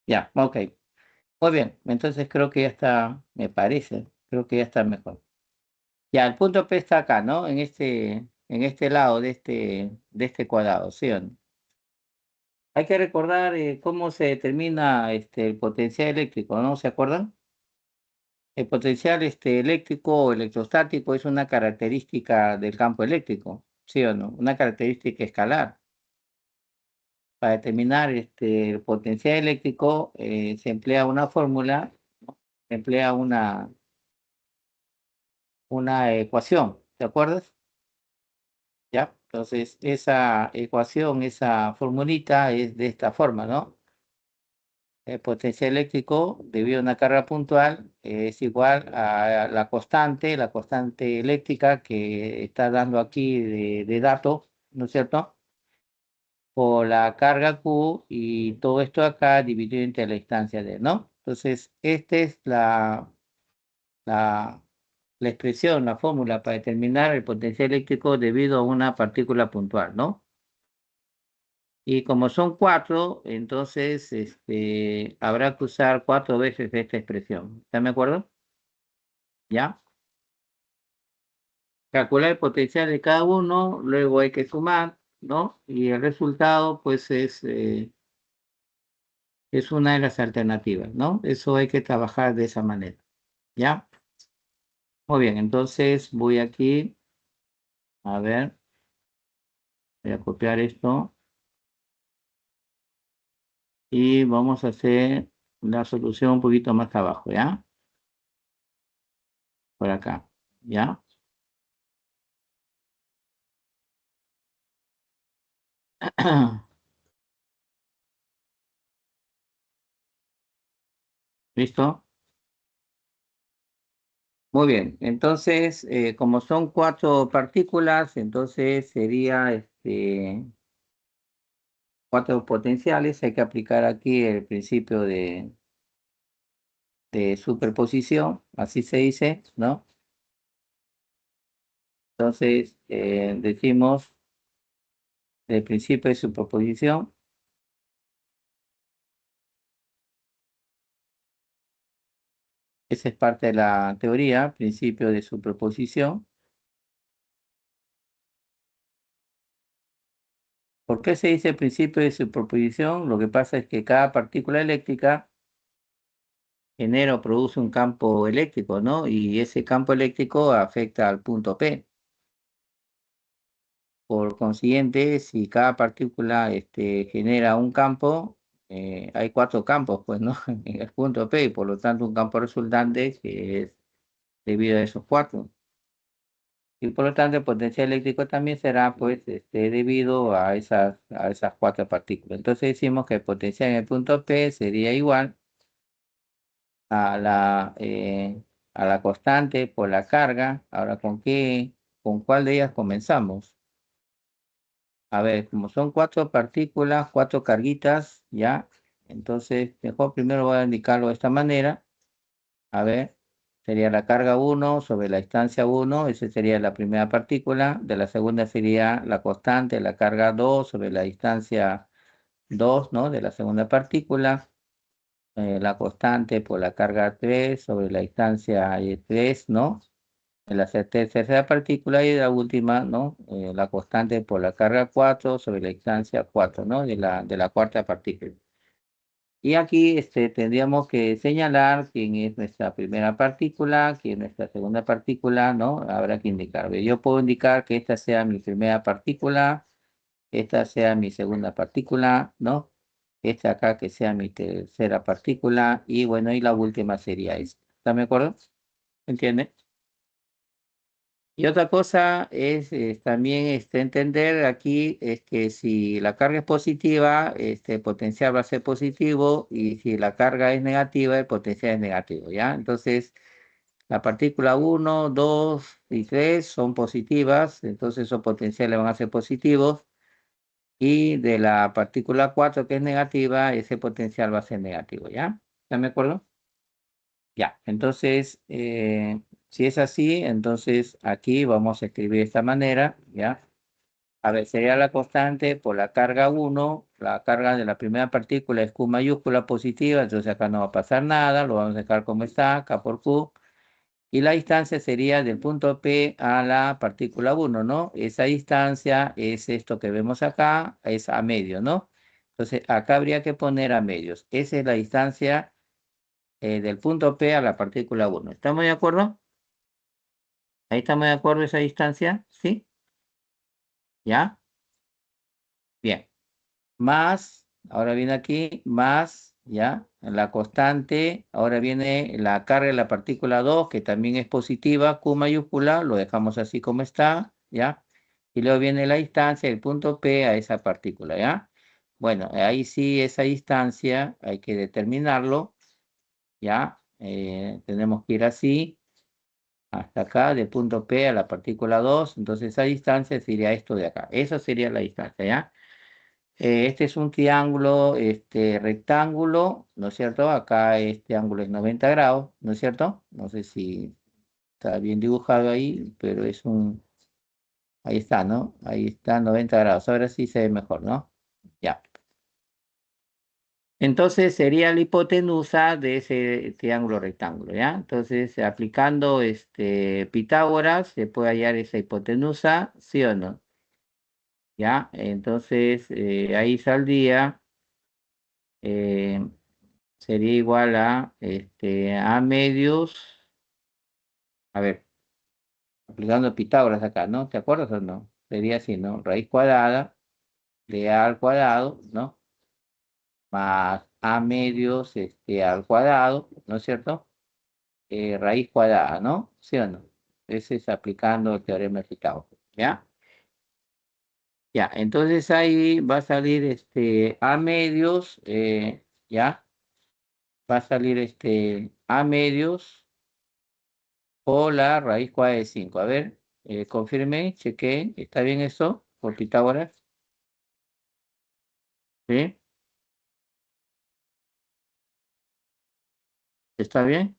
Ya, ok. Muy bien, entonces creo que ya está, me parece, creo que ya está mejor. Ya, el punto P está acá, ¿no? En este lado de este cuadrado, ¿sí o no? Hay que recordar cómo se determina el potencial eléctrico, ¿no? ¿Se acuerdan? El potencial eléctrico o electrostático es una característica del campo eléctrico, ¿sí o no? Una característica escalar. Para determinar el potencial eléctrico se emplea una fórmula, ¿no? Se emplea una ecuación, ¿te acuerdas? ¿Ya? Entonces, esa ecuación, esa formulita es de esta forma, ¿no? El potencial eléctrico debido a una carga puntual es igual a la constante eléctrica que está dando aquí de datos, ¿no es cierto? Por la carga Q y todo esto acá dividido entre la instancia D, ¿no? Entonces, esta es la, la expresión, la fórmula para determinar el potencial eléctrico debido a una partícula puntual, ¿no? Y como son cuatro, entonces habrá que usar 4 veces esta expresión. ¿Están de acuerdo? ¿Ya? Calcular el potencial de cada uno, luego hay que sumar, ¿no? Y el resultado, pues, es una de las alternativas, ¿no? Eso hay que trabajar de esa manera. ¿Ya? Muy bien, entonces voy aquí, a ver, voy a copiar esto y vamos a hacer la solución un poquito más abajo, ¿ya? Por acá, ¿ya? ¿Listo? Muy bien, entonces, como son cuatro partículas, entonces sería cuatro potenciales. Hay que aplicar aquí el principio de superposición, así se dice, ¿no? Entonces, decimos el principio de superposición. Esa es parte de la teoría, principio de superposición. ¿Por qué se dice principio de superposición? Lo que pasa es que cada partícula eléctrica genera o produce un campo eléctrico, ¿no? Y ese campo eléctrico afecta al punto P. Por consiguiente, si cada partícula genera un campo, hay cuatro campos, pues, ¿no? En el punto P, y por lo tanto un campo resultante que es debido a esos cuatro. Y por lo tanto el potencial eléctrico también será, pues, debido a esas cuatro partículas. Entonces decimos que el potencial en el punto P sería igual a la constante por la carga. Ahora, ¿con cuál de ellas comenzamos? A ver, como son cuatro partículas, cuatro carguitas, ¿ya? Entonces, mejor primero voy a indicarlo de esta manera. A ver, sería la carga 1 sobre la distancia 1, esa sería la primera partícula. De la segunda sería la constante, la carga 2 sobre la distancia 2, ¿no? De la segunda partícula. La constante por la carga 3 sobre la distancia 3, ¿no? En la tercera partícula y la última, ¿no? La constante por la carga 4 sobre la distancia 4, ¿no? De la cuarta partícula. Y aquí tendríamos que señalar quién es nuestra primera partícula, quién es nuestra segunda partícula, ¿no? Habrá que indicar. Yo puedo indicar que esta sea mi primera partícula, esta sea mi segunda partícula, ¿no? Esta acá que sea mi tercera partícula y bueno, y la última sería esta. ¿Está de acuerdo? ¿Entiende? Y otra cosa es también entender aquí es que si la carga es positiva, el potencial va a ser positivo y si la carga es negativa, el potencial es negativo, ¿ya? Entonces, la partícula 1, 2 y 3 son positivas, entonces esos potenciales van a ser positivos y de la partícula 4 que es negativa, ese potencial va a ser negativo, ¿ya? ¿Están de acuerdo? Ya, entonces, si es así, entonces aquí vamos a escribir de esta manera, ¿ya? A ver, sería la constante por la carga 1 la carga de la primera partícula es Q mayúscula positiva, entonces acá no va a pasar nada, lo vamos a dejar como está, K por Q. Y la distancia sería del punto P a la partícula 1, ¿no? Esa distancia es esto que vemos acá, es a medio, ¿no? Entonces acá habría que poner a medios. Esa es la distancia del punto P a la partícula 1. ¿Estamos de acuerdo? Ahí estamos de acuerdo esa distancia, ¿sí? ¿Ya? Bien. Más, ahora viene aquí, más, ¿ya? La constante, ahora viene la carga de la partícula 2, que también es positiva, Q mayúscula, lo dejamos así como está, ¿ya? Y luego viene la distancia, el punto P a esa partícula, ¿ya? Bueno, ahí sí, esa distancia hay que determinarlo, ¿ya? Tenemos que ir así, hasta acá, del punto P a la partícula 2, entonces esa distancia sería esto de acá, esa sería la distancia, ¿ya? Este es un triángulo rectángulo, ¿no es cierto? Acá este ángulo es 90 grados, ¿no es cierto? No sé si está bien dibujado ahí, pero es un... Ahí está, ¿no? Ahí está 90 grados. Ahora sí se ve mejor, ¿no? Ya. Entonces sería la hipotenusa de ese triángulo rectángulo, ¿ya? Entonces, aplicando Pitágoras, se puede hallar esa hipotenusa, ¿sí o no? ¿Ya? Entonces, ahí saldría... eh, sería igual a medios, a ver, aplicando Pitágoras acá, ¿no? ¿Te acuerdas o no? Sería así, ¿no? Raíz cuadrada de a al cuadrado, ¿no? Más a medios al cuadrado, ¿no es cierto? Raíz cuadrada, ¿no? ¿Sí o no? Ese es aplicando el teorema de Pitágoras, ¿ya? Ya, entonces ahí va a salir a medios, ¿ya? Va a salir a medios o la raíz cuadrada de 5. A ver, confirme, chequé, ¿está bien eso? Por Pitágoras, ¿sí? ¿Está bien?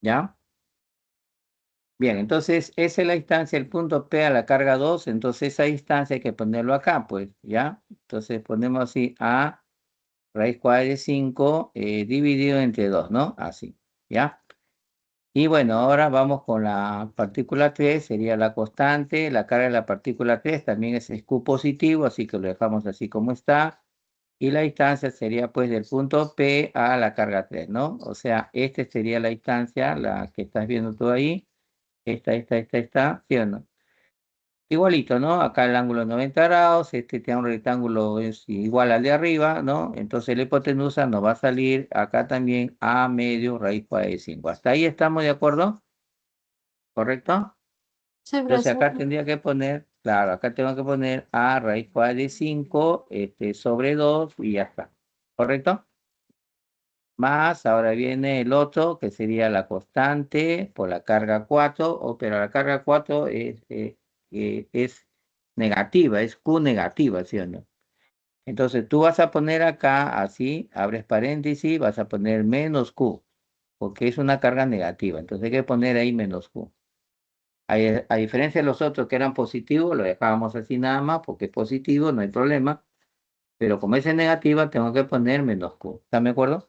¿Ya? Bien, entonces esa es la distancia, el punto P a la carga 2. Entonces esa distancia hay que ponerlo acá, pues, ¿ya? Entonces ponemos así a raíz cuadrada de 5 dividido entre 2, ¿no? Así, ¿ya? Y bueno, ahora vamos con la partícula 3, sería la constante, la carga de la partícula 3 también es Q positivo, así que lo dejamos así como está. Y la distancia sería pues del punto P a la carga 3, ¿no? O sea, esta sería la distancia, la que estás viendo tú ahí. Esta, ¿sí o no? Igualito, ¿no? Acá el ángulo es 90 grados, este triángulo rectángulo es igual al de arriba, ¿no? Entonces la hipotenusa nos va a salir acá también a medio raíz cuadrada de 5. ¿Hasta ahí estamos de acuerdo? ¿Correcto? Sí, Entonces profesor. acá tendría que poner, claro, acá tengo que poner a raíz cuadrada de 5 sobre 2 y ya está. ¿Correcto? Más, ahora viene el otro, que sería la constante por la carga 4, pero la carga 4 es negativa, es Q negativa, ¿sí o no? Entonces tú vas a poner acá, así, abres paréntesis, vas a poner menos Q, porque es una carga negativa, entonces hay que poner ahí menos Q. A diferencia de los otros que eran positivos, lo dejábamos así nada más, porque es positivo, no hay problema, pero como es negativa, tengo que poner menos Q. ¿Están de acuerdo?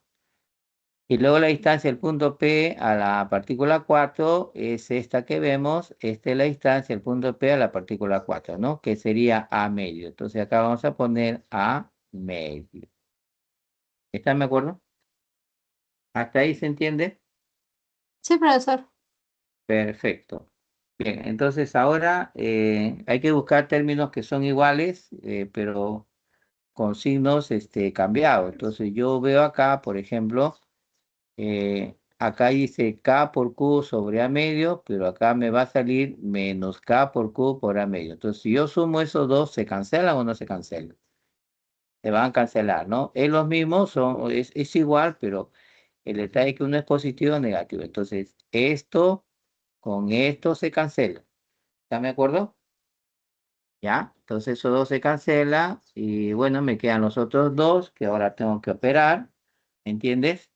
Y luego la distancia del punto P a la partícula 4 es esta que vemos. Esta es la distancia del punto P a la partícula 4, ¿no? Que sería A medio. Entonces acá vamos a poner A medio. ¿Están de acuerdo? ¿Hasta ahí se entiende? Sí, profesor. Perfecto. Bien, entonces ahora hay que buscar términos que son iguales, pero con signos cambiados. Entonces yo veo acá, por ejemplo, acá dice K por Q sobre A medio, pero acá me va a salir menos K por Q por A medio. Entonces, si yo sumo esos dos, ¿se cancelan o no se cancelan? Se van a cancelar, ¿no? Es lo mismo, es igual, pero el detalle es que uno es positivo o negativo. Entonces, esto con esto se cancela. ¿Están de acuerdo? ¿Ya? Entonces, esos dos se cancelan y bueno, me quedan los otros dos que ahora tengo que operar. ¿Entiendes?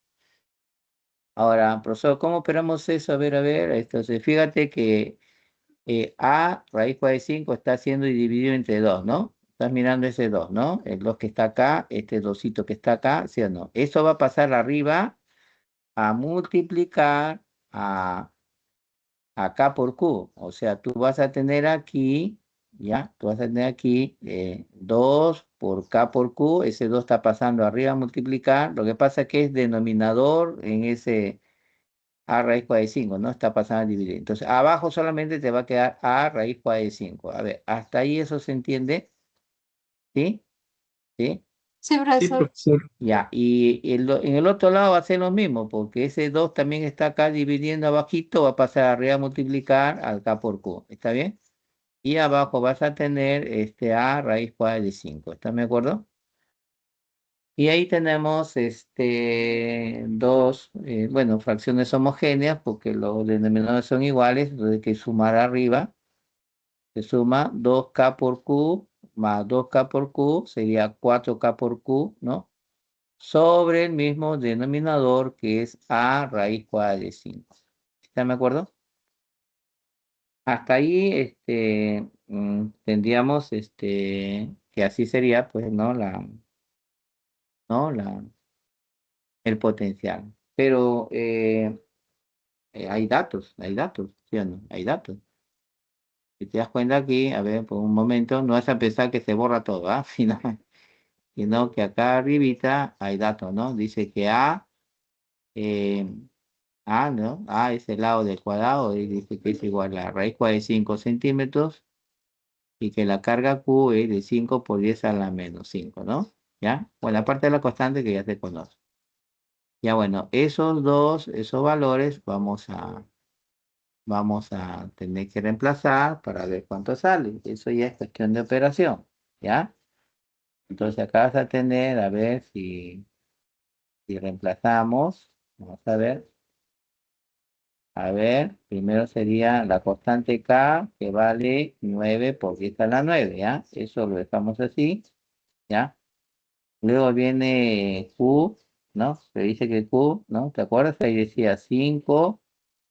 Ahora, profesor, ¿cómo operamos eso? A ver, entonces fíjate que A raíz cuadrada de 5 está siendo dividido entre 2, ¿no? Estás mirando ese 2, ¿no? El 2 que está acá, este 2 que está acá, ¿sí o no? Eso va a pasar arriba a multiplicar a K por Q. O sea, tú vas a tener aquí, ¿ya? Tú vas a tener aquí 2 por K por Q. Ese 2 está pasando arriba a multiplicar. Lo que pasa es que es denominador en ese A raíz cuadrada de 5, ¿no? Está pasando a dividir. Entonces, abajo solamente te va a quedar A raíz cuadrada de 5. A ver, ¿hasta ahí eso se entiende? ¿Sí? ¿Sí? Sí, Sí, profesor. profesor. Ya, y en el otro lado va a ser lo mismo, porque ese 2 también está acá dividiendo abajito, va a pasar arriba a multiplicar al K por Q. ¿Está bien? Y abajo vas a tener este A raíz cuadrada de 5. ¿Están de acuerdo? Y ahí tenemos dos, bueno, fracciones homogéneas, porque los denominadores son iguales, entonces hay que sumar arriba. Se suma 2K por Q más 2K por Q, sería 4K por Q, ¿no? Sobre el mismo denominador que es A raíz cuadrada de 5. ¿Están de acuerdo? Hasta ahí tendríamos que así sería, pues, ¿no? ¿No? El potencial. Pero hay datos, ¿sí o no? Hay datos. Si te das cuenta aquí, a ver, por un momento, no vas a pensar que se borra todo, ¿ah? Sino que acá arribita hay datos, ¿no? Dice que eh, A, ¿no? A es el lado del cuadrado y dice que es igual a la raíz cuadrada de 5 centímetros y que la carga Q es de 5 por 10 a la menos 5, ¿no? ¿Ya? Bueno, aparte de la constante que ya se conoce. Ya bueno, esos valores vamos a tener que reemplazar para ver cuánto sale. Eso ya es cuestión de operación, ¿ya? Entonces acá vas a tener, a ver si reemplazamos. Vamos a ver. A ver, primero sería la constante K, que vale 9 por 10 a la 9, ¿ya? Eso lo dejamos así, ¿ya? Luego viene Q, ¿no? Se dice que Q, ¿no? ¿Te acuerdas? Ahí decía 5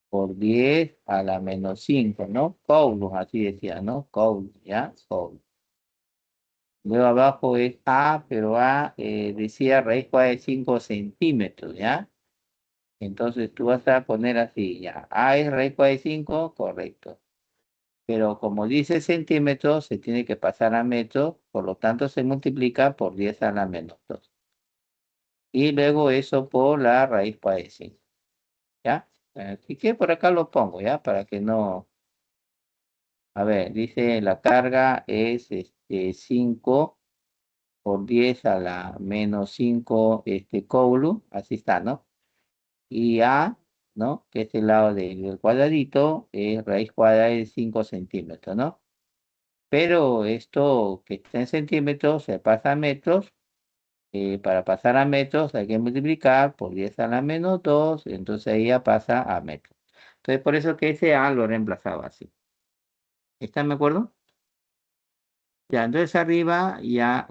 por 10 a la menos 5, ¿no? Coulomb, así decía, ¿no? Coulomb, ¿ya? Coulomb. Luego abajo es A, pero A decía raíz cuadrada de 5 centímetros, ¿ya? Entonces tú vas a poner así, ya. A es raíz cuadrada de 5, correcto. Pero como dice centímetros, se tiene que pasar a metros, por lo tanto se multiplica por 10 a la menos 2. Y luego eso por la raíz cuadrada de 5, ¿ya? Así que por acá lo pongo, ¿ya? Para que no. A ver, dice la carga es 5 por 10 a la menos 5 coulomb, así está, ¿no? Y A, ¿no? Que es el lado del cuadradito, es raíz cuadrada de 5 centímetros, ¿no? Pero esto que está en centímetros se pasa a metros. Para pasar a metros hay que multiplicar por 10 a la menos 2, entonces ahí ya pasa a metros. Entonces por eso que ese A lo reemplazaba así. ¿Están de acuerdo? Ya, entonces arriba ya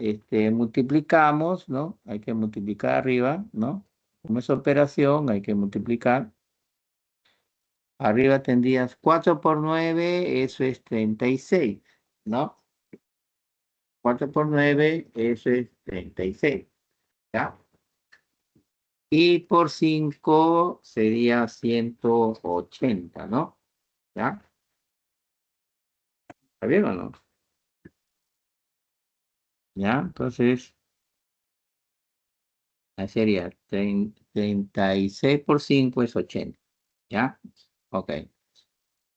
multiplicamos, ¿no? Hay que multiplicar arriba, ¿no? Como es operación, hay que multiplicar. Arriba tendrías 4 por 9, eso es 36, ¿no? 4 por 9, eso es 36, ¿ya? Y por 5 sería 180, ¿no? ¿Ya? ¿Está bien o no? ¿Ya? Entonces, ahí sería 36 por 5 es 80, ¿ya? Ok.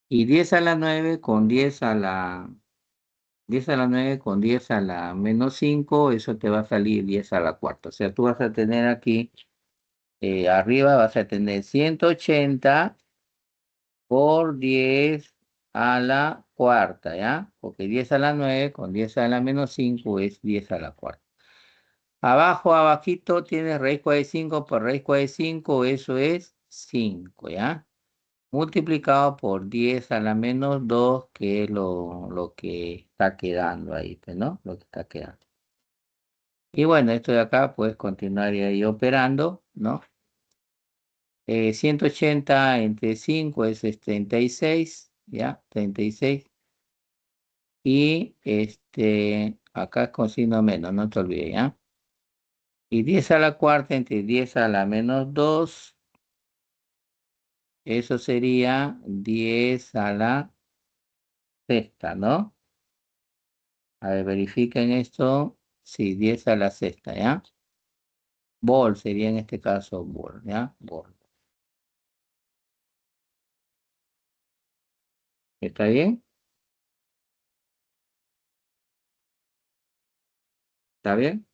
Y 10 a la 9 con 10 a la 9 con 10 a la menos 5, eso te va a salir 10 a la cuarta. O sea, tú vas a tener aquí, arriba vas a tener 180 por 10 a la cuarta, ¿ya? Porque 10 a la 9 con 10 a la menos 5 es 10 a la cuarta. Abajo, abajito, tienes raíz cuadrada de 5 por raíz cuadrada de 5, eso es 5, ¿ya? Multiplicado por 10 a la menos 2, que es lo que está quedando ahí, pues, ¿no? Lo que está quedando. Y bueno, esto de acá puedes continuar ahí operando, ¿no? 180 entre 5 es 36. ¿ya? 36. Y acá con signo menos, no te olvides, ¿ya? Y 10 a la cuarta entre 10 a la menos 2, eso sería 10 a la sexta, ¿no? A ver, verifiquen esto. Sí, 10 a la sexta, ¿ya? Bol sería en este caso bol, ¿ya? Bol. ¿Está bien? ¿Está bien?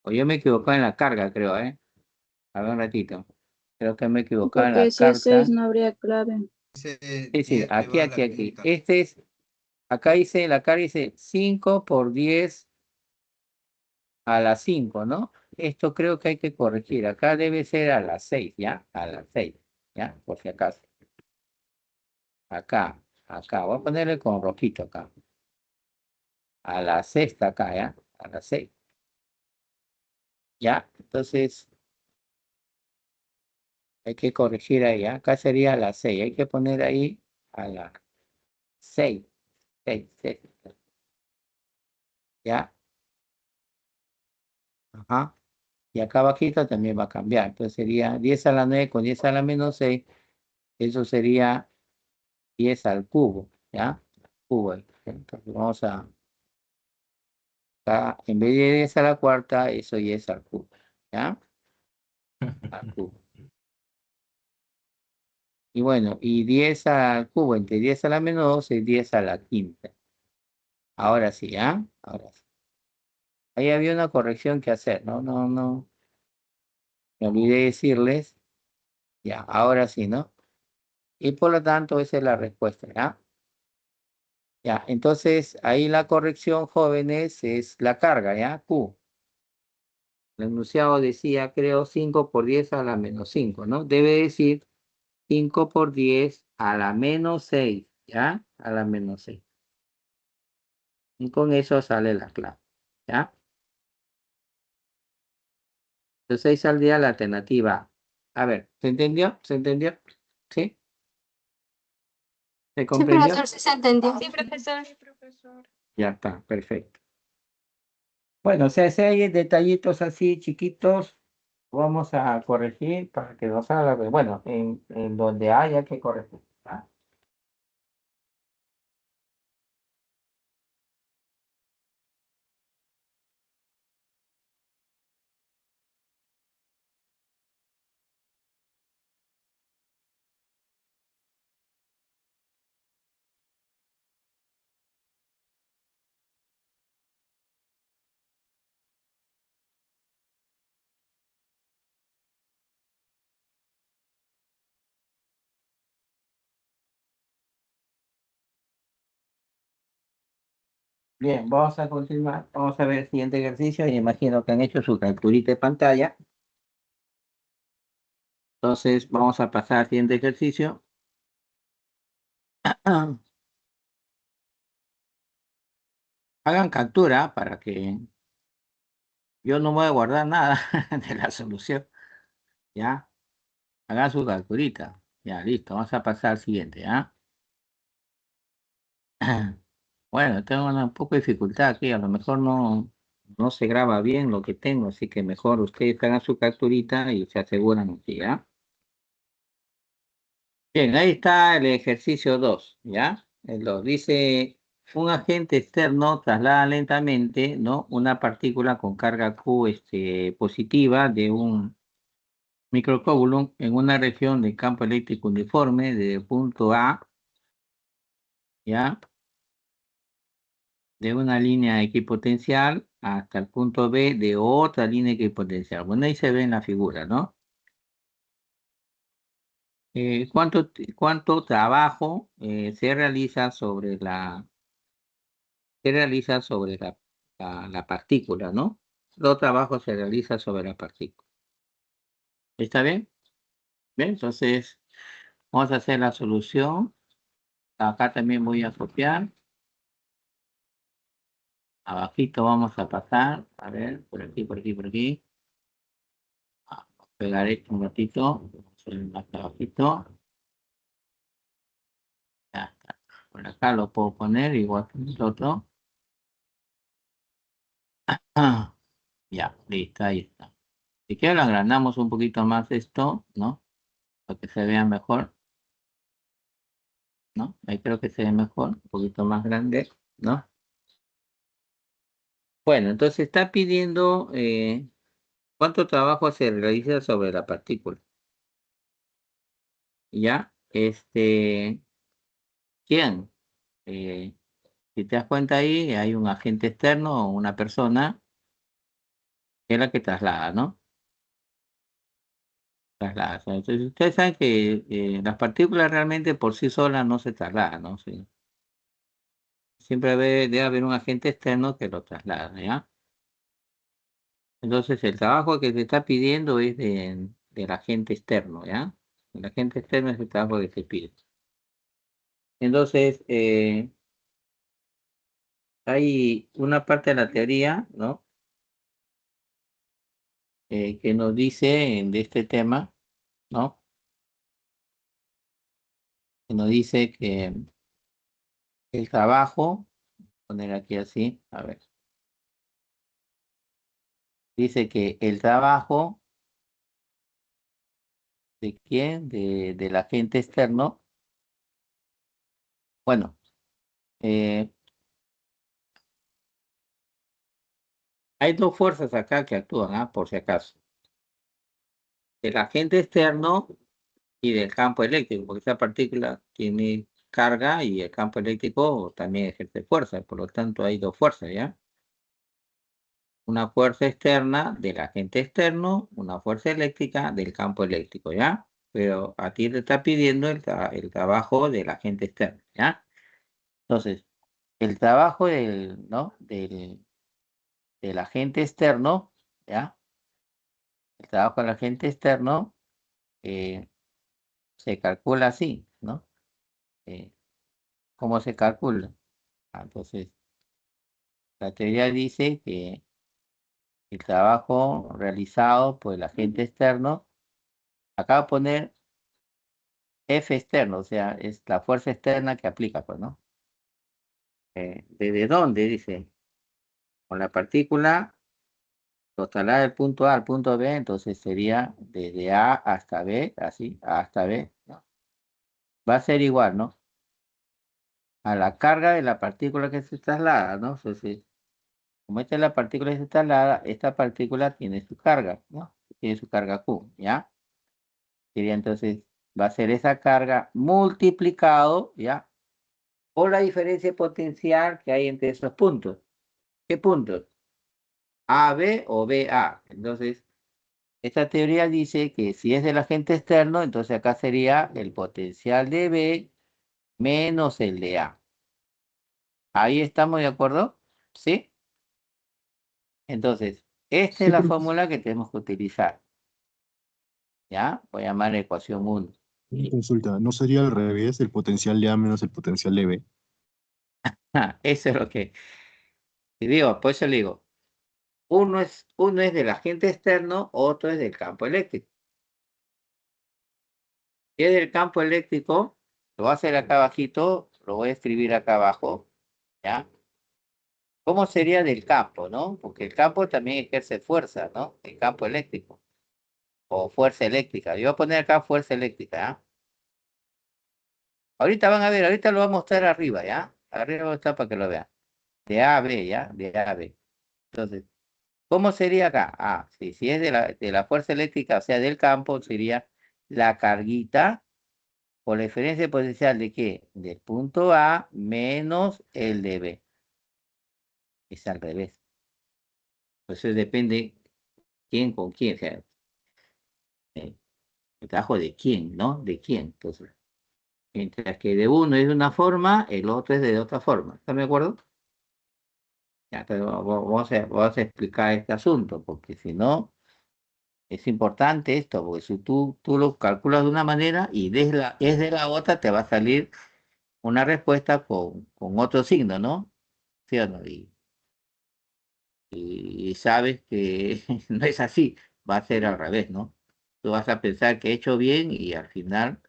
O yo me equivoqué en la carga, creo, ¿eh? A ver un ratito. Creo que me he equivocado en Porque la si es 6 carga. no habría clave. Sí, sí, aquí, aquí, aquí. Acá dice, la carga dice 5 por 10 a las 5, ¿no? Esto creo que hay que corregir. Acá debe ser a las 6, ¿ya? A las 6, ¿ya? Por si acaso. Acá. Voy a ponerle con rojito acá. A la sexta acá, ¿ya? A las 6. ¿Ya? Entonces, hay que corregir ahí, ¿ya? Acá sería a las 6. Hay que poner ahí a las 6. 6, 6. ¿Ya? Ajá. Y acá abajito también va a cambiar. Entonces sería 10 a la 9 con 10 a la menos 6. Eso sería 10 al cubo, ¿ya? Cubo. Entonces vamos a, acá, en vez de 10 a la cuarta, eso ya es al cubo, ¿ya? Al cubo. Y bueno, y 10 al cubo entre 10 a la menos 2 es 10 a la quinta. Ahora sí, ¿ya? Ahora sí. Ahí había una corrección que hacer, ¿no? No. Me olvidé decirles. Ya, ahora sí, ¿no? Y por lo tanto, esa es la respuesta, ¿ya? Ya, entonces ahí la corrección, jóvenes, es la carga, ¿ya? Q. El enunciado decía, creo, 5 por 10 a la menos 5, ¿no? Debe decir 5 por 10 a la menos 6, ¿ya? A la menos 6. Y con eso sale la clave, ¿ya? Entonces ahí saldría la alternativa. A ver, ¿se entendió? ¿Se entendió? ¿Sí? ¿Se Sí, comprendió? profesor, sí se entendió. Sí, profesor. Sí, profesor. Ya está, perfecto. Bueno, o sea, si hay detallitos así chiquitos, vamos a corregir para que nos salga, bueno, en donde haya que corregir. ¿Ah? Bien, vamos a continuar. Vamos a ver el siguiente ejercicio. Y imagino que han hecho su capturita de pantalla. Entonces, vamos a pasar al siguiente ejercicio. Hagan captura para que yo no voy a guardar nada de la solución. ¿Ya? Hagan su capturita. Ya, listo. Vamos a pasar al siguiente, ¿ya? Bueno, tengo un poco de dificultad aquí. A lo mejor no se graba bien lo que tengo, así que mejor ustedes hagan su capturita y se aseguran aquí, ¿ya? Bien, ahí está el ejercicio 2, ¿ya? El 2 dice, un agente externo traslada lentamente, ¿no? Una partícula con carga Q positiva de un microcoulomb en una región de campo eléctrico uniforme de punto A, ¿ya? De una línea equipotencial hasta el punto B de otra línea equipotencial. Bueno, ahí se ve en la figura, ¿no? ¿Cuánto trabajo se realiza sobre la partícula, ¿no? Los trabajos se realiza sobre la partícula. ¿Está bien? Bien, entonces vamos a hacer la solución. Acá también voy a copiar. Abajito vamos a pasar. A ver, por aquí, por aquí, por aquí. Pegaré un ratito. Más abajito. Ya está. Por acá lo puedo poner igual que el otro. Ah, ya, listo, ahí está. Si quiero lo agrandamos un poquito más esto, ¿no? Para que se vea mejor, ¿no? Ahí creo que se ve mejor, un poquito más grande, ¿no? Bueno, entonces está pidiendo cuánto trabajo se realiza sobre la partícula. ¿Ya? ¿Quién? Eh, si te das cuenta ahí, hay un agente externo o una persona que es la que traslada, ¿no? Traslada. O sea, entonces, ustedes saben que las partículas realmente por sí solas no se trasladan, ¿no? Sí. Siempre debe haber un agente externo que lo traslada, ¿ya? Entonces, el trabajo que se está pidiendo es del agente externo, ¿ya? El agente externo es el trabajo que se pide. Entonces, hay una parte de la teoría, ¿no? Que nos dice de este tema, ¿no? Que nos dice que el trabajo, poner aquí así, a ver, dice que el trabajo de quién, del agente externo, bueno, eh, hay dos fuerzas acá que actúan, por si acaso. El agente externo y del campo eléctrico, porque esa partícula tiene carga y el campo eléctrico también ejerce fuerza, por lo tanto hay dos fuerzas, ¿ya? Una fuerza externa del agente externo, una fuerza eléctrica del campo eléctrico, ¿ya? Pero a ti te está pidiendo el trabajo del agente externo, ¿ya? Entonces, el trabajo ¿no? del agente externo, ¿ya? El trabajo del agente externo eh, se calcula así, ¿no? Eh, ¿Cómo se calcula? Entonces, la teoría dice que el trabajo realizado por el agente externo, acá voy a poner F externo, o sea, es la fuerza externa que aplica, pues, ¿no? ¿Desde dónde? Dice, con la partícula trasladada del punto A al punto B, entonces sería desde A hasta B, así, A hasta B, ¿no? Va a ser igual, ¿no? A la carga de la partícula que se traslada, ¿no? Entonces, como esta es la partícula que se traslada, esta partícula tiene su carga, ¿no? Tiene su carga Q, ¿ya? Sería entonces, va a ser esa carga multiplicado, ¿ya? Por la diferencia potencial que hay entre esos puntos. ¿Qué puntos? AB o BA. Entonces, esta teoría dice que si es del agente externo, entonces acá sería el potencial de B menos el de A. ¿Ahí estamos de acuerdo? ¿Sí? Entonces, esta es Sí, la pero fórmula que tenemos que utilizar. ¿Ya? Voy a llamar ecuación 1. una consulta, ¿no sería al revés el potencial de A menos el potencial de B? Eso es lo que te digo, por eso le digo, uno es del agente externo, otro es del campo eléctrico. Si es del campo eléctrico, lo voy a hacer acá abajito, lo voy a escribir acá abajo, ¿ya? ¿Cómo sería del campo, no? Porque el campo también ejerce fuerza, ¿no? El campo eléctrico, o fuerza eléctrica. Yo voy a poner acá fuerza eléctrica, ¿ya? Ahorita van a ver, ahorita lo voy a mostrar arriba, ¿ya? Arriba está para que lo vean. De A a B, ¿ya? De A a B. Entonces, ¿cómo sería acá? Si es de la fuerza eléctrica, o sea, del campo, sería la carguita por la diferencia potencial de qué? Del punto A menos el de B. Es al revés. Entonces depende quién con quién. O sea, eh, el trabajo de quién, ¿no? De quién. Entonces, mientras que de uno es de una forma, el otro es de otra forma. ¿Están de acuerdo? Ya, pero vamos a explicar este asunto, porque si no, es importante esto, porque si tú lo calculas de una manera y es de la otra, te va a salir una respuesta con otro signo, ¿no? ¿Sí o no? Y sabes que no es así, va a ser al revés, ¿no? Tú vas a pensar que he hecho bien y al final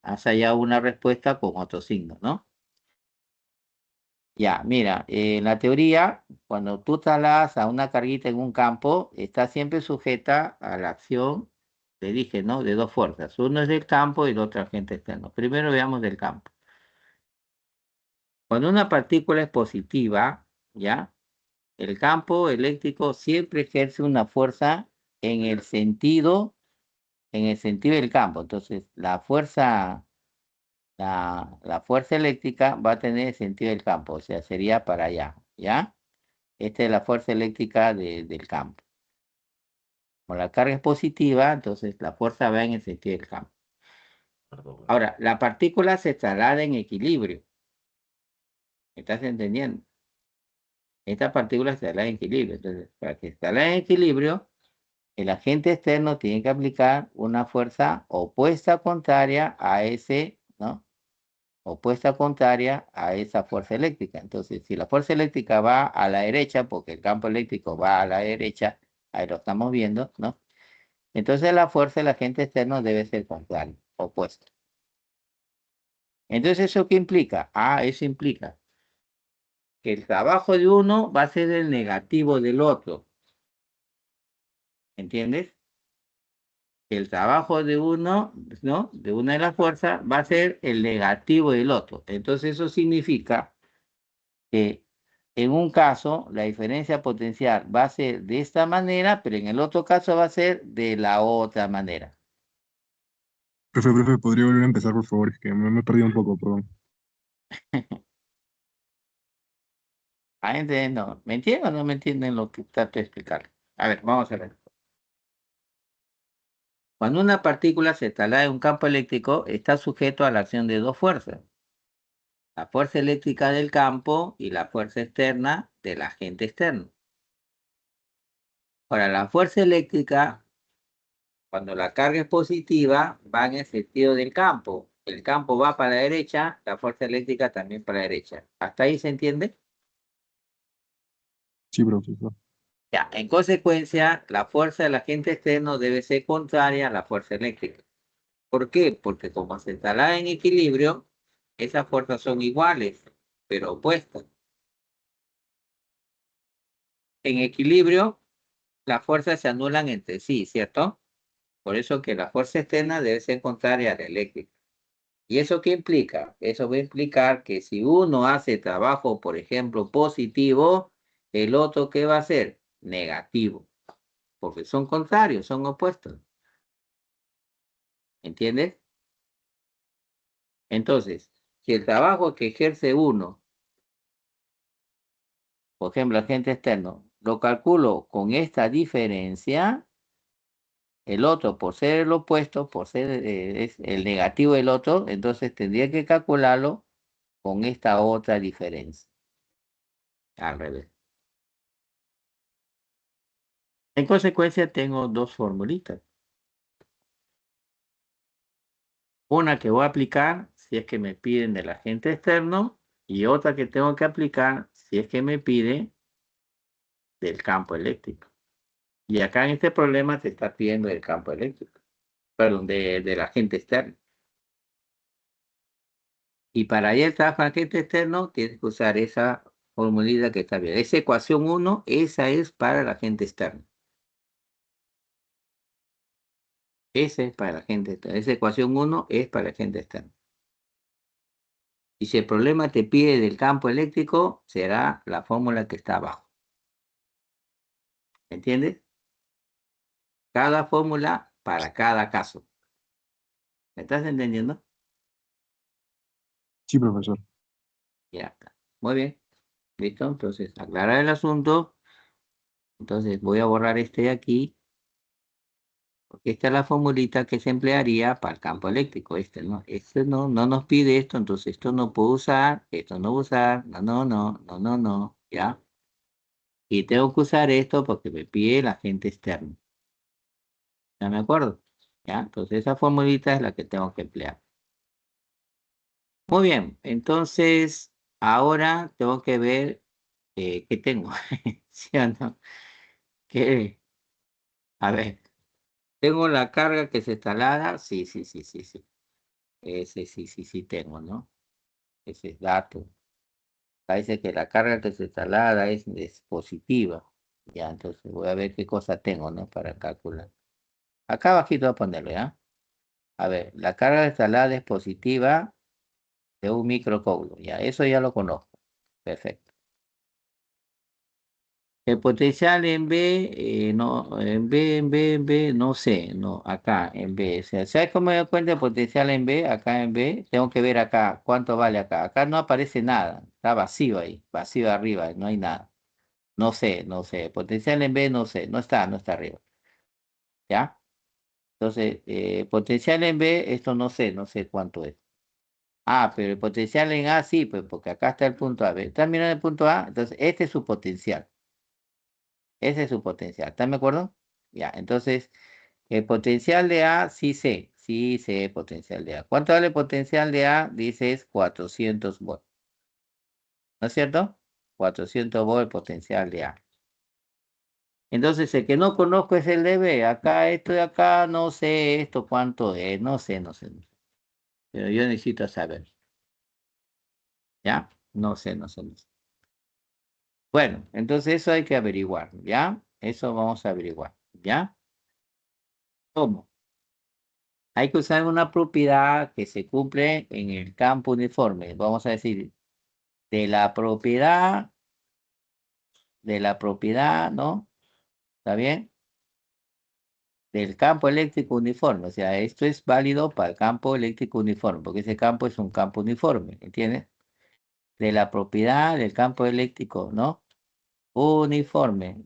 Has hallado una respuesta con otro signo, ¿no? Ya, mira, en la teoría, cuando tú talas a una carguita en un campo, está siempre sujeta a la acción, te dije, ¿no? De dos fuerzas. Uno es del campo y el otro agente externo. Primero veamos del campo. Cuando una partícula es positiva, ¿ya? El campo eléctrico siempre ejerce una fuerza en el sentido, del campo. Entonces, la fuerza eléctrica va a tener el sentido del campo, o sea, sería para allá, ¿ya? Esta es la fuerza eléctrica del campo. Como la carga es positiva, entonces la fuerza va en el sentido del campo. Ahora, la partícula se traslada en equilibrio. ¿Me estás entendiendo? Esta partícula se traslada en equilibrio. Entonces, para que se traslade en equilibrio, el agente externo tiene que aplicar una fuerza opuesta contraria a ese, ¿no? Opuesta contraria a esa fuerza eléctrica. Entonces, si la fuerza eléctrica va a la derecha, porque el campo eléctrico va a la derecha, ahí lo estamos viendo, ¿no? Entonces la fuerza del agente externo debe ser contraria, opuesta. Entonces, ¿eso qué implica? Eso implica que el trabajo de uno va a ser el negativo del otro. ¿Entiendes? El trabajo de uno, ¿no? De una de las fuerzas va a ser el negativo del otro. Entonces, eso significa que en un caso la diferencia potencial va a ser de esta manera, pero en el otro caso va a ser de la otra manera. Profe, ¿podría volver a empezar, por favor? Es que me he perdido un poco, perdón. No, ¿me entienden o no me entienden lo que trato de explicar? A ver, vamos a ver. Cuando una partícula se traslada en un campo eléctrico, está sujeto a la acción de dos fuerzas. La fuerza eléctrica del campo y la fuerza externa del agente externo. Ahora, la fuerza eléctrica, cuando la carga es positiva, va en el sentido del campo. El campo va para la derecha, la fuerza eléctrica también para la derecha. ¿Hasta ahí se entiende? Sí, profesor. Ya, en consecuencia, la fuerza del agente externo debe ser contraria a la fuerza eléctrica. ¿Por qué? Porque como se traslada en equilibrio, esas fuerzas son iguales, pero opuestas. En equilibrio, las fuerzas se anulan entre sí, ¿cierto? Por eso que la fuerza externa debe ser contraria a la eléctrica. ¿Y eso qué implica? Eso va a implicar que si uno hace trabajo, por ejemplo, positivo, el otro, ¿qué va a hacer? Negativo, porque son contrarios, son opuestos. ¿Entiendes? Entonces, si el trabajo que ejerce uno, por ejemplo, agente externo, lo calculo con esta diferencia, el otro, por ser el opuesto, por ser es el negativo del otro, entonces tendría que calcularlo con esta otra diferencia. Al revés. En consecuencia, tengo dos formulitas. Una que voy a aplicar si es que me piden del agente externo y otra que tengo que aplicar si es que me pide del campo eléctrico. Y acá en este problema te está pidiendo el campo eléctrico, perdón, del agente externo. Y para ir el trabajo del agente externo, tienes que usar esa formulita que está bien. Esa ecuación 1, esa es para el agente externo. Esa es para el agente externo. Esa ecuación 1 es para el agente externo. Y si el problema te pide del campo eléctrico, será la fórmula que está abajo. ¿Entiendes? Cada fórmula para cada caso. ¿Me estás entendiendo? Sí, profesor. Ya. Muy bien. ¿Listo? Entonces, aclarar el asunto. Entonces, voy a borrar este de aquí. Porque esta es la formulita que se emplearía para el campo eléctrico. Este no nos pide esto, entonces esto no puedo usar, esto no puedo usar, no, ¿ya? Y tengo que usar esto porque me pide el agente externo. ¿Ya me acuerdo? ¿Ya? Entonces esa formulita es la que tengo que emplear. Muy bien, entonces ahora tengo que ver qué tengo. ¿Sí o no? ¿Qué? A ver, ¿tengo la carga que se traslada? Sí. Ese sí tengo, ¿no? Ese es dato. Parece que la carga que se traslada es positiva. Ya, entonces voy a ver qué cosa tengo, ¿no? Para calcular. Acá abajito voy a ponerlo, ¿ya? A ver, la carga de trasladada es positiva de un microcoulomb. Ya, eso ya lo conozco. Perfecto. El potencial en B, no, en B, no sé, no, acá en B. O sea, ¿sabes cómo me doy cuenta el potencial en B? Acá en B, tengo que ver acá, cuánto vale acá. Acá no aparece nada, está vacío ahí, vacío arriba, no hay nada. No sé, potencial en B, no sé, no está arriba, ¿ya? Entonces, potencial en B, esto no sé cuánto es. Ah, pero el potencial en A sí, pues porque acá está el punto A. ¿Están mirando el punto A? Entonces, este es su potencial. Ese es su potencial. ¿Están de acuerdo? Ya, entonces, el potencial de A sí sé el potencial de A. ¿Cuánto vale el potencial de A? Dices 400 volts. ¿No es cierto? 400 volts potencial de A. Entonces, el que no conozco es el de B. Acá, esto de acá, no sé esto cuánto es. No sé. Pero yo necesito saber. ¿Ya? No sé. Bueno, entonces eso hay que averiguar. ¿Ya? Eso vamos a averiguar. ¿Ya? ¿Cómo? Hay que usar una propiedad que se cumple en el campo uniforme. Vamos a decir, de la propiedad, ¿no? ¿Está bien? Del campo eléctrico uniforme. O sea, esto es válido para el campo eléctrico uniforme, porque ese campo es un campo uniforme, ¿entiendes? De la propiedad del campo eléctrico, ¿no? Uniforme.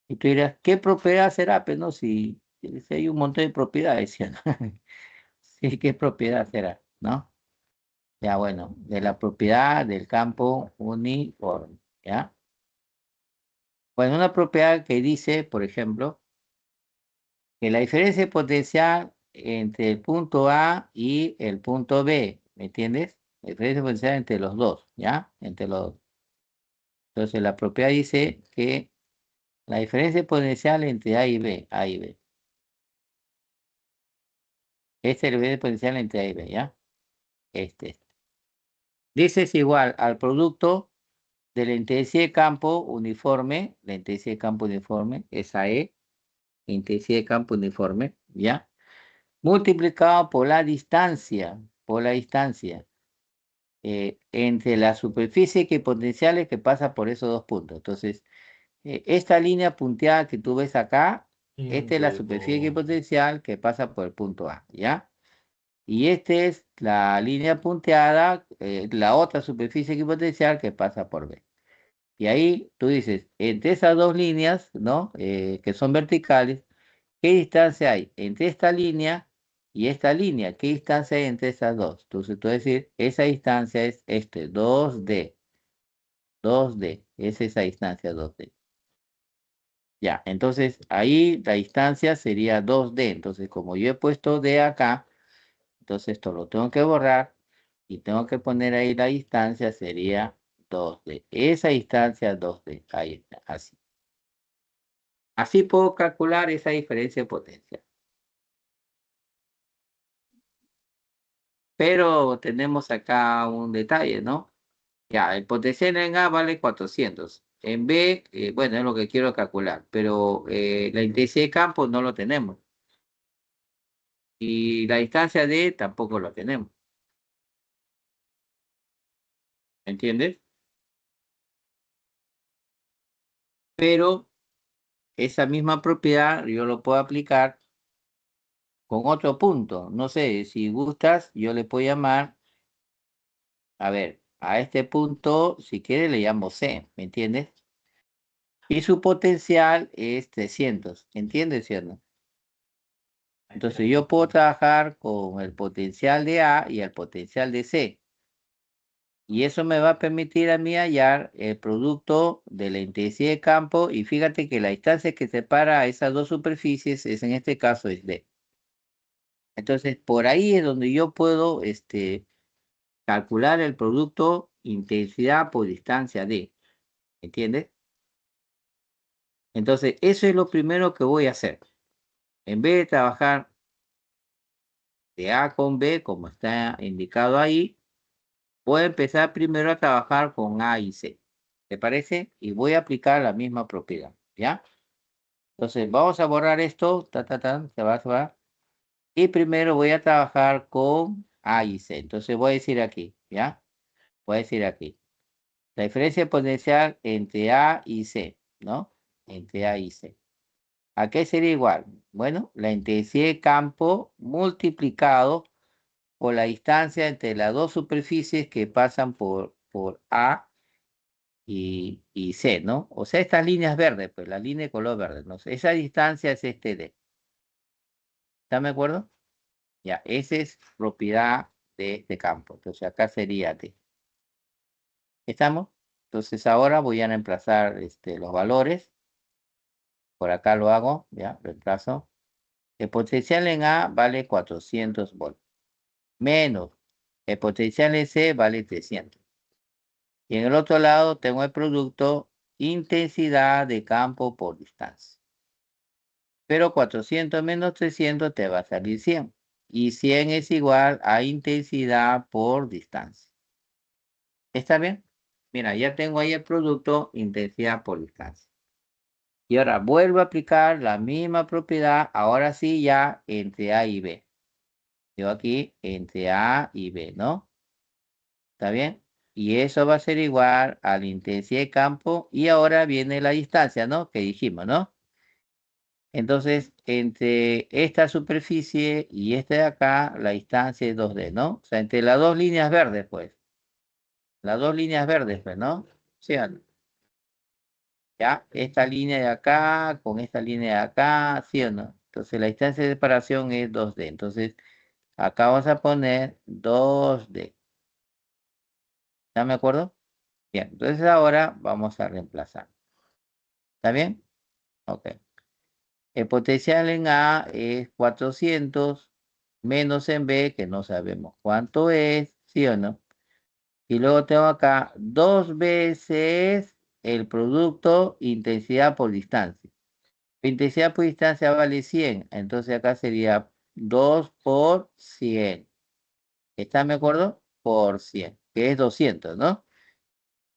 Y tú dirás, ¿qué propiedad será? Pues no, si hay un montón de propiedades, ¿sí? Sí, ¿qué propiedad será? ¿No? Ya, bueno, de la propiedad del campo uniforme, ¿ya? Bueno, una propiedad que dice, por ejemplo, que la diferencia de potencial entre el punto A y el punto B, ¿me entiendes? La diferencia de potencial entre los dos, ¿ya? Entre los dos. Entonces, la propiedad dice que la diferencia de potencial entre A y B. Este es el diferencia de potencial entre A y B, ¿ya? Este. Dice es igual al producto de la intensidad de campo uniforme, la intensidad de campo uniforme, esa E, intensidad de campo uniforme, ¿ya? Multiplicado por la distancia entre la superficie equipotenciales que pasa por esos dos puntos. Entonces, esta línea punteada que tú ves acá, esta es la superficie equipotencial que pasa por el punto A, ¿ya? Y esta es la línea punteada, la otra superficie equipotencial que pasa por B. Y ahí tú dices, entre esas dos líneas, ¿no? Que son verticales, ¿qué distancia hay entre esta línea y esta línea? ¿Qué distancia hay entre esas dos? Entonces tú decir, esa distancia es 2D, es esa distancia 2D. Ya, entonces ahí la distancia sería 2D. Entonces, como yo he puesto D acá, entonces esto lo tengo que borrar y tengo que poner ahí la distancia, sería 2D. Esa distancia 2D, ahí está, así. Así puedo calcular esa diferencia de potencia. Pero tenemos acá un detalle, ¿no? Ya, el potencial en A vale 400. En B, bueno, es lo que quiero calcular, pero la intensidad de campo no lo tenemos. Y la distancia D tampoco lo tenemos. ¿Entiendes? Pero esa misma propiedad yo lo puedo aplicar con otro punto. No sé, si gustas, yo le puedo llamar, a ver, a este punto, si quiere, le llamo C, ¿me entiendes? Y su potencial es 300, ¿entiendes, cierto? Entonces yo puedo trabajar con el potencial de A y el potencial de C. Y eso me va a permitir a mí hallar el producto de la intensidad de campo. Y fíjate que la distancia que separa a esas dos superficies es, en este caso, es D. Entonces, por ahí es donde yo puedo calcular el producto intensidad por distancia D. ¿Entiendes? Entonces, eso es lo primero que voy a hacer. En vez de trabajar de A con B, como está indicado ahí, voy a empezar primero a trabajar con A y C. ¿Te parece? Y voy a aplicar la misma propiedad, ¿ya? Entonces, vamos a borrar esto, se va. Y primero voy a trabajar con A y C. Entonces, voy a decir aquí, ¿ya? Voy a decir aquí. La diferencia potencial entre A y C, ¿no? Entre A y C. ¿A qué sería igual? Bueno, la intensidad de campo multiplicado por la distancia entre las dos superficies que pasan por A y C, ¿no? O sea, estas líneas verdes, pues la línea de color verde, ¿no? Esa distancia es este D. ¿Están de acuerdo? Ya, esa es propiedad de este campo. Entonces acá sería D. ¿Estamos? Entonces ahora voy a reemplazar los valores. Por acá lo hago, ya, reemplazo. El potencial en A vale 400 volts. Menos el potencial en C vale 300. Y en el otro lado tengo el producto intensidad de campo por distancia. Pero 400 menos 300 te va a salir 100. Y 100 es igual a intensidad por distancia. ¿Está bien? Mira, ya tengo ahí el producto intensidad por distancia. Y ahora vuelvo a aplicar la misma propiedad, ahora sí ya entre A y B. Yo aquí entre A y B, ¿no? ¿Está bien? Y eso va a ser igual a la intensidad de campo. Y ahora viene la distancia, ¿no? Que dijimos, ¿no? Entonces, entre esta superficie y esta de acá, la distancia es 2D, ¿no? O sea, entre las dos líneas verdes, pues. Las dos líneas verdes, pues, ¿no? ¿Sí o no? Ya, esta línea de acá con esta línea de acá, ¿sí o no? Entonces, la distancia de separación es 2D. Entonces, acá vamos a poner 2D. ¿Está de acuerdo? Bien, entonces ahora vamos a reemplazar. ¿Está bien? Ok. El potencial en A es 400 menos en B, que no sabemos cuánto es, ¿sí o no? Y luego tengo acá 2 veces el producto intensidad por distancia. Intensidad por distancia vale 100, entonces acá sería 2 por 100. ¿Están de acuerdo? Por 100, que es 200, ¿no?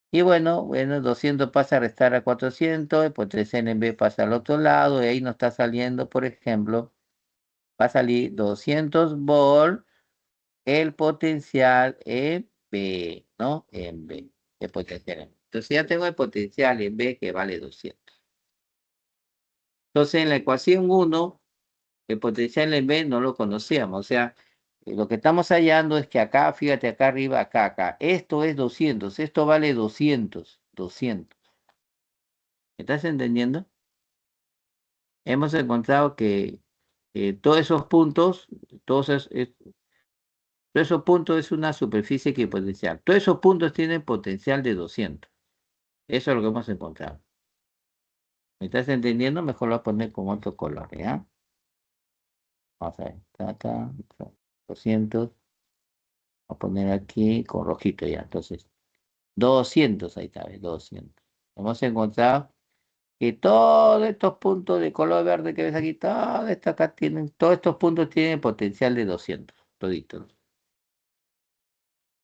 Y bueno, 200 pasa a restar a 400, el potencial en B pasa al otro lado, y ahí nos está saliendo, por ejemplo, va a salir 200 volts el potencial en B, ¿no? En B, el potencial en B. Entonces ya tengo el potencial en B que vale 200. Entonces en la ecuación 1, el potencial en B no lo conocíamos, o sea, lo que estamos hallando es que acá, fíjate, acá arriba, acá, esto es 200, esto vale 200. ¿Me estás entendiendo? Hemos encontrado que todos esos puntos, todos esos puntos es una superficie equipotencial. Todos esos puntos tienen potencial de 200. Eso es lo que hemos encontrado. ¿Me estás entendiendo? Mejor lo voy a poner con otro color, ¿ya? Vamos a ver. 200. Voy a poner aquí con rojito ya. Entonces, 200, ahí está, ¿ves? 200. Hemos encontrado que todos estos puntos de color verde que ves aquí, todos estos puntos tienen potencial de 200, toditos.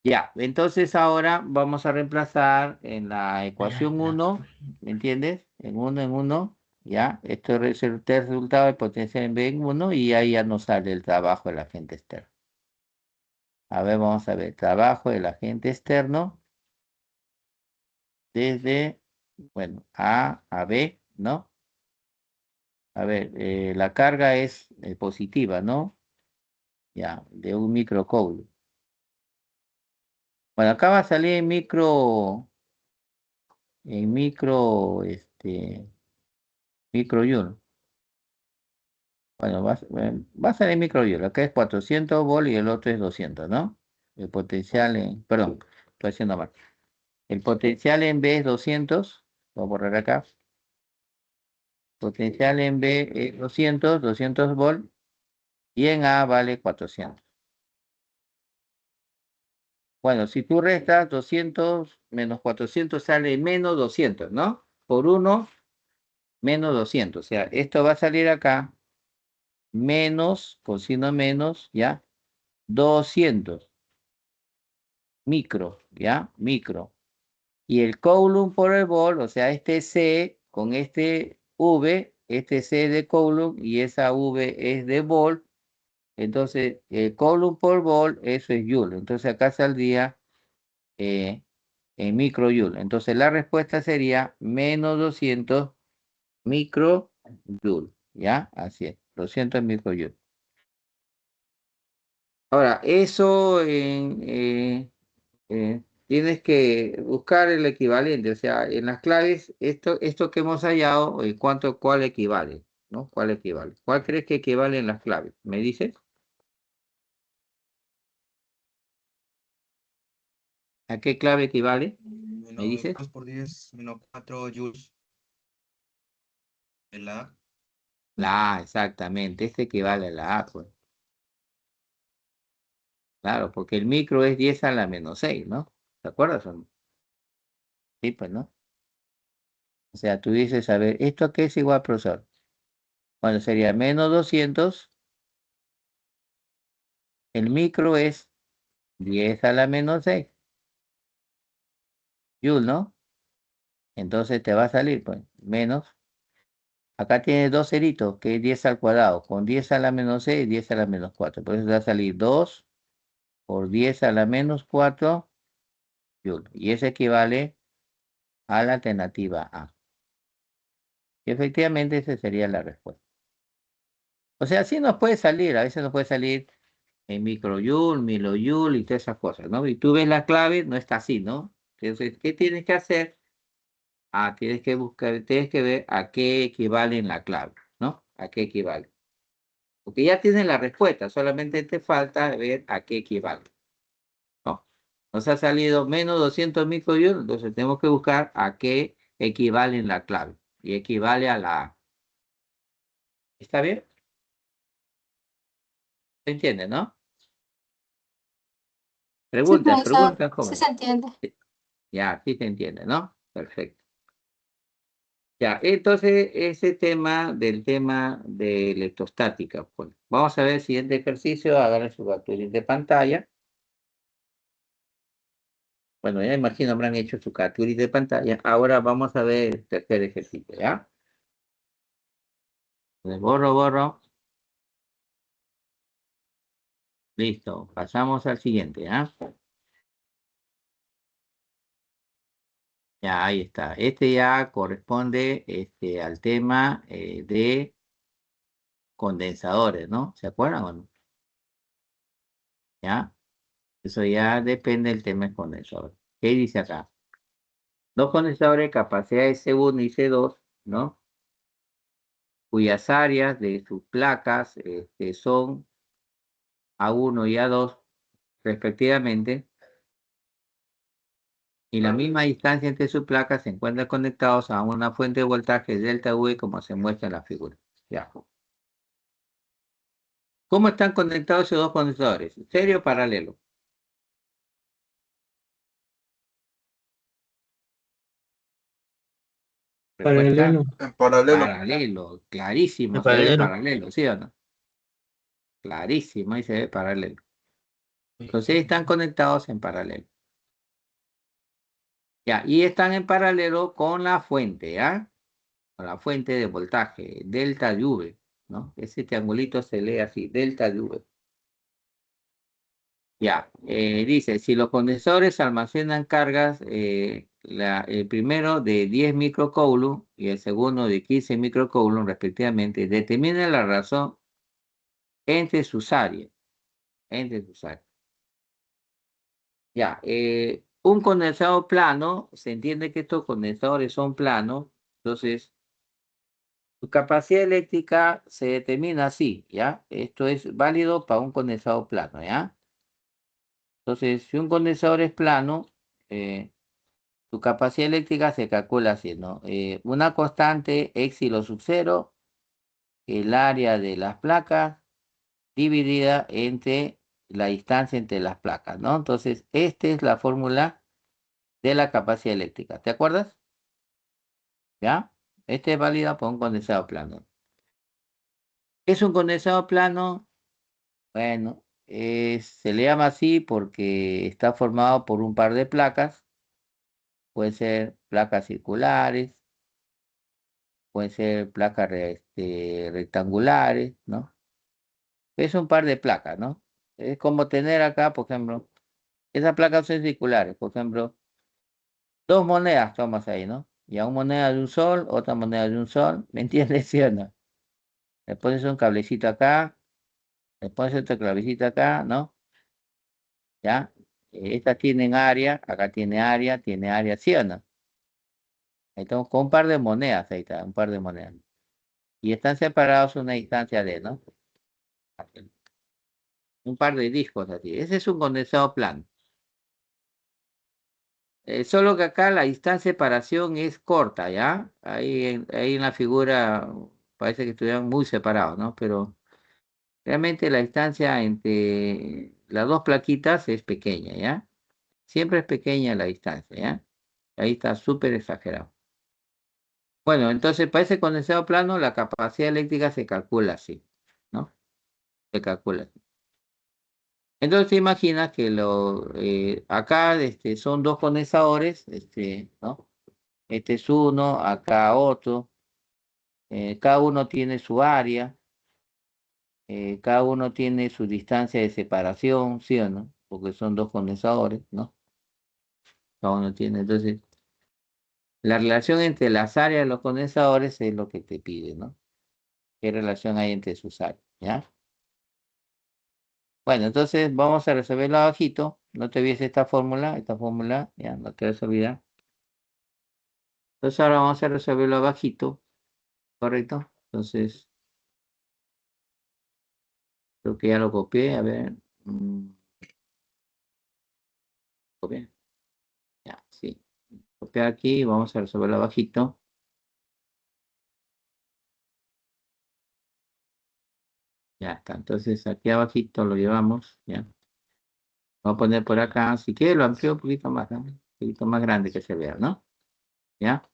Ya, entonces ahora vamos a reemplazar en la ecuación 1, ¿me entiendes? En 1, ya. Esto es el resultado del potencial en B en 1 y ahí ya nos sale el trabajo del agente externo. A ver, vamos a ver, trabajo del agente externo desde, bueno, A a B, ¿no? A ver, la carga es positiva, ¿no? Ya, de un microcoulomb. Bueno, acá va a salir microjoule. Bueno, va a salir microjoule. Acá es 400 volt y el otro es 200, ¿no? El potencial perdón, estoy haciendo mal. El potencial en B es 200. Voy a borrar acá. Potencial en B es 200 volt. Y en A vale 400. Bueno, si tú restas 200 menos 400 sale menos 200, ¿no? Por 1 menos 200. O sea, esto va a salir acá menos, con signo menos, ¿ya? 200 micro, ¿ya? Micro. Y el Coulomb por el volt, o sea, este C con este V, este C de Coulomb y esa V es de volt. Entonces, el Coulomb por volt, eso es Joule. Entonces, acá saldría en microjoule. Entonces, la respuesta sería menos 200 microjoule. ¿Ya? Así es, 200 microjoule. Ahora, eso tienes que buscar el equivalente, o sea, en las claves, esto que hemos hallado, ¿cuál equivale? ¿No? ¿Cuál equivale? ¿Cuál crees que equivale en las claves? ¿Me dices? ¿A qué clave equivale? ¿Me dices? 2 por 10 menos 4 joules. ¿Verdad? La A, exactamente, este equivale a la A, pues. Claro, porque el micro es 10 a la menos 6, ¿no? ¿Te acuerdas o no? Sí, pues, ¿no? O sea, tú dices, a ver, ¿esto a qué es igual, profesor? Bueno, sería menos 200. El micro es 10 a la menos 6. Joule, ¿no? Entonces te va a salir, pues, menos. Acá tienes dos ceritos, que es 10 al cuadrado, con 10 a la menos 6 y 10 a la menos 4. Por eso te va a salir 2 por 10 a la menos 4 Joule. Y eso equivale a la alternativa A. Y efectivamente esa sería la respuesta. O sea, sí nos puede salir, a veces nos puede salir en microjoule, milojoule y todas esas cosas, ¿no? Y tú ves la clave, no está así, ¿no? Entonces, ¿qué tienes que hacer? Tienes que buscar, tienes que ver a qué equivale en la clave, ¿no? A qué equivale. Porque ya tienes la respuesta, solamente te falta ver a qué equivale. ¿No? Nos ha salido menos 200 microjoule, entonces tenemos que buscar a qué equivale en la clave. Y equivale a la A. ¿Está bien? ¿Se entiende, no? Sí, Preguntas, profesor. Sí jóvenes. se entiende. Ya, sí se entiende, ¿no? Perfecto. Ya, entonces ese tema de electrostática, pues. Vamos a ver el siguiente ejercicio, hagan su captura de pantalla. Bueno, ya imagino habrán hecho su captura de pantalla. Ahora vamos a ver el tercer ejercicio, ¿ya? Entonces, borro. Listo, pasamos al siguiente, ¿ya? Ya, ahí está. Este ya corresponde al tema de condensadores, ¿no? ¿Se acuerdan o no? ¿Ya? Eso ya depende del tema del condensador. ¿Qué dice acá? Dos condensadores de capacidad de C1 y C2, ¿no? Cuyas áreas de sus placas son A1 y A2, respectivamente, y la misma distancia entre sus placas se encuentran conectados a una fuente de voltaje delta V, como se muestra en la figura. Ya. ¿Cómo están conectados esos dos condensadores? ¿Serio o paralelo? Respuesta, Paralelo. En paralelo. paralelo, clarísimo, En se ve paralelo. paralelo, ¿sí o no? Clarísimo, ahí se ve paralelo. Entonces están conectados en paralelo. Ya, y están en paralelo con la fuente, ¿ya? Con la fuente de voltaje, delta de V, ¿no? Ese triangulito se lee así, delta de V. Ya, dice, si los condensadores almacenan cargas, el primero de 10 microcoulomb y el segundo de 15 microcoulomb respectivamente, determina la razón entre sus áreas. Ya, un condensador plano, se entiende que estos condensadores son planos, entonces su capacidad eléctrica se determina así, ¿ya? Esto es válido para un condensador plano, ¿ya? Entonces, si un condensador es plano, su capacidad eléctrica se calcula así, ¿no? Una constante éxilo sub 0, el área de las placas, dividida entre la distancia entre las placas, ¿no? Entonces, esta es la fórmula de la capacidad eléctrica, ¿te acuerdas? ¿Ya? Este es válida para un condensador plano. ¿Es un condensador plano? Bueno, se le llama así porque está formado por un par de placas. Pueden ser placas circulares, pueden ser placas rectangulares, ¿no? Es un par de placas, ¿no? Es como tener acá, por ejemplo, esas placas son circulares, por ejemplo, dos monedas tomas ahí, ¿no? Ya una moneda de un sol, otra moneda de un sol, ¿me entiendes, sí o no? Le pones un cablecito acá, le pones otro cablecito acá, ¿no? ¿Ya? Estas tienen área, acá tiene área, ¿sí o no? Ahí estamos con un par de monedas, ahí está, un par de monedas. Y están separados una distancia de, ¿no? Un par de discos así. Ese es un condensado plano. Solo que acá la distancia de separación es corta, ¿ya? Ahí en la figura parece que estuvieran muy separados, ¿no? Pero realmente la distancia entre las dos plaquitas es pequeña, ¿ya? Siempre es pequeña la distancia, ¿ya? Ahí está súper exagerado. Bueno, entonces para ese condensado plano la capacidad eléctrica se calcula así, ¿no? Se calcula así. Entonces te imaginas que acá son dos condensadores, ¿no? Este es uno, acá otro. Cada uno tiene su área, cada uno tiene su distancia de separación, ¿sí o no? Porque son dos condensadores, ¿no? Cada uno tiene. Entonces, la relación entre las áreas de los condensadores es lo que te pide, ¿no? ¿Qué relación hay entre sus áreas? ¿Ya? Bueno, entonces vamos a resolverlo abajito. No te olvides esta fórmula, ya, no te vas a olvidar. Entonces ahora vamos a resolverlo abajito, ¿correcto? Entonces, creo que ya lo copié, a ver. Copié. Ya, sí. Copiar aquí y vamos a resolverlo abajito. Ya está. Entonces aquí abajito lo llevamos, ya. Vamos a poner por acá. Si quiere lo amplío un poquito más, ¿no? Un poquito más grande que se vea, ¿no? ¿Ya?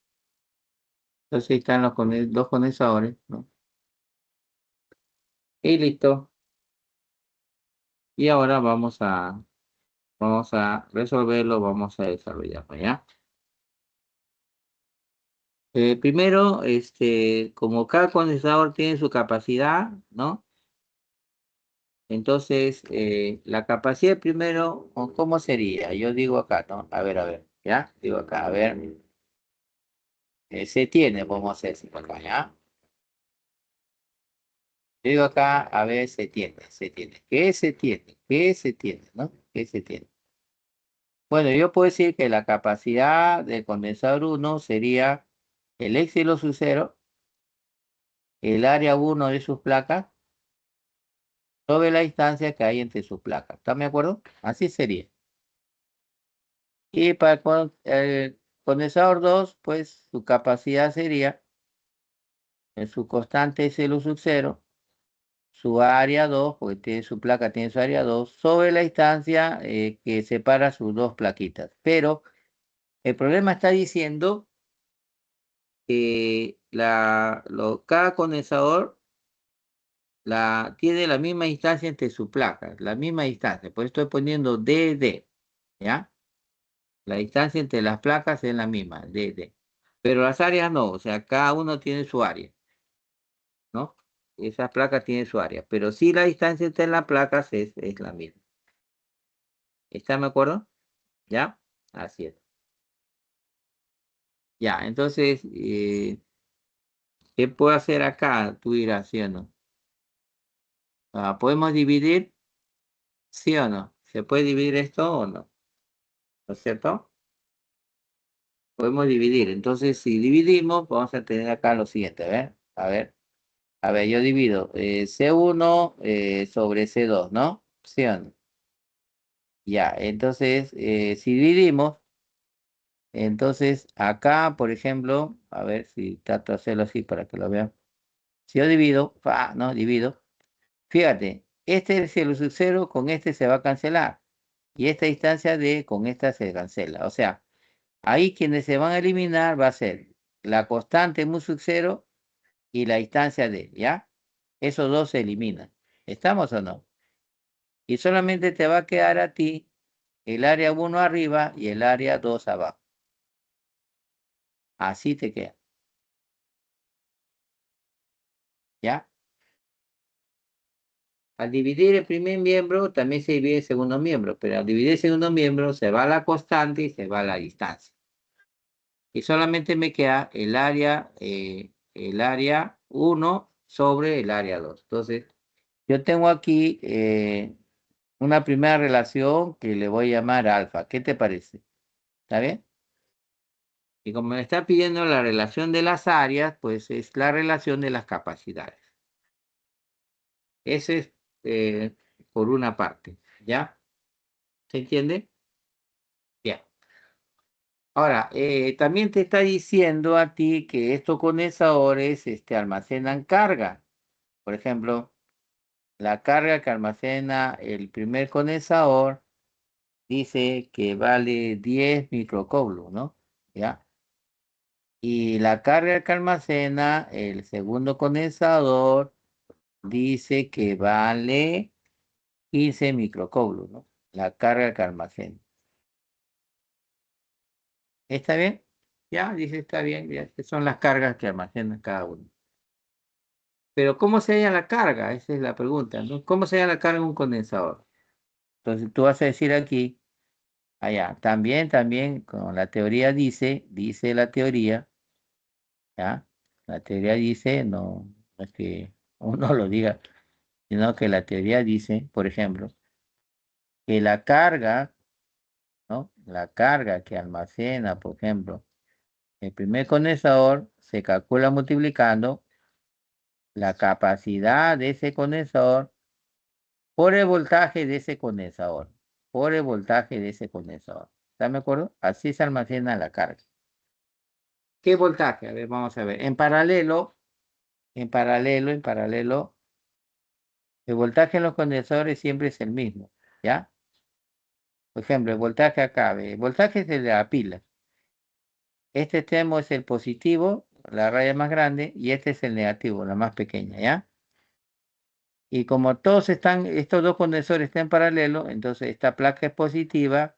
Entonces ahí están dos condensadores, ¿no? Y listo. Y ahora vamos a resolverlo, vamos a desarrollarlo, ¿ya? Primero, como cada condensador tiene su capacidad, ¿no? Entonces, la capacidad primero, ¿cómo sería? Yo digo acá, ¿no? A ver, ¿ya? Digo acá, a ver. Se tiene, vamos a hacer por acá, ¿ya? Yo digo acá, a ver, se tiene, se tiene. ¿Qué se tiene? ¿Qué se tiene, no? ¿Qué se tiene? Bueno, yo puedo decir que la capacidad del condensador 1 sería el éxilo sub 0, el área 1 de sus placas, sobre la distancia que hay entre sus placas. ¿Están de acuerdo? Así sería. Y para el condensador 2, pues su capacidad sería, su constante es el U sub 0, su área 2, porque tiene su placa, tiene su área 2, sobre la distancia que separa sus dos plaquitas. Pero el problema está diciendo que cada condensador tiene la misma distancia entre sus placas, la misma distancia. Por eso estoy poniendo DD, ¿ya? La distancia entre las placas es la misma, DD. Pero las áreas no, o sea, cada uno tiene su área, ¿no? Esas placas tienen su área, pero sí la distancia entre las placas es la misma. ¿Están de acuerdo? ¿Ya? Así es. Ya, entonces, ¿qué puedo hacer acá? Tú dirás, ¿sí o no? ¿Podemos dividir? ¿Sí o no? ¿Se puede dividir esto o no? ¿No es cierto? Podemos dividir. Entonces, si dividimos, vamos a tener acá lo siguiente, a ver, yo divido C1 sobre C2, ¿no? ¿Sí o no? Ya, entonces, si dividimos, entonces acá, por ejemplo, a ver si trato de hacerlo así para que lo vean. Si yo divido, no, divido. Fíjate, este es el sub 0, con este se va a cancelar. Y esta distancia con esta se cancela. O sea, ahí quienes se van a eliminar va a ser la constante mu sub 0 y la distancia D, ¿ya? Esos dos se eliminan. ¿Estamos o no? Y solamente te va a quedar a ti el área 1 arriba y el área 2 abajo. Así te queda. ¿Ya? Al dividir el primer miembro, también se divide el segundo miembro, pero al dividir el segundo miembro se va la constante y se va la distancia. Y solamente me queda el área 1 sobre el área 2. Entonces, yo tengo aquí una primera relación que le voy a llamar alfa. ¿Qué te parece? ¿Está bien? Y como me está pidiendo la relación de las áreas, pues es la relación de las capacidades. Ese es por una parte, ¿ya? ¿Se entiende? Bien. Ahora, también te está diciendo a ti que estos condensadores almacenan carga. Por ejemplo, la carga que almacena el primer condensador dice que vale 10 microcoulombs, ¿no? ¿Ya? Y la carga que almacena el segundo condensador dice que vale 15 microcoulombs, ¿no? La carga que almacena. ¿Está bien? Ya, dice, está bien, ya, que son las cargas que almacena cada uno. Pero ¿cómo se halla la carga? Esa es la pregunta, ¿no? ¿Cómo se halla la carga en un condensador? Entonces tú vas a decir aquí, allá, también, con la teoría dice la teoría, ¿ya? La teoría dice, no es que uno lo diga, sino que la teoría dice, por ejemplo, que la carga, ¿no? La carga que almacena, por ejemplo, el primer condensador se calcula multiplicando la capacidad de ese condensador por el voltaje de ese condensador. Por el voltaje de ese condensador. ¿Están de acuerdo? Así se almacena la carga. ¿Qué voltaje? A ver, vamos a ver. En paralelo, el voltaje en los condensadores siempre es el mismo, ¿ya? Por ejemplo, el voltaje acá, el voltaje es el de la pila. Este extremo es el positivo, la raya más grande, y este es el negativo, la más pequeña, ¿ya? Y como estos dos condensadores están en paralelo, entonces esta placa es positiva,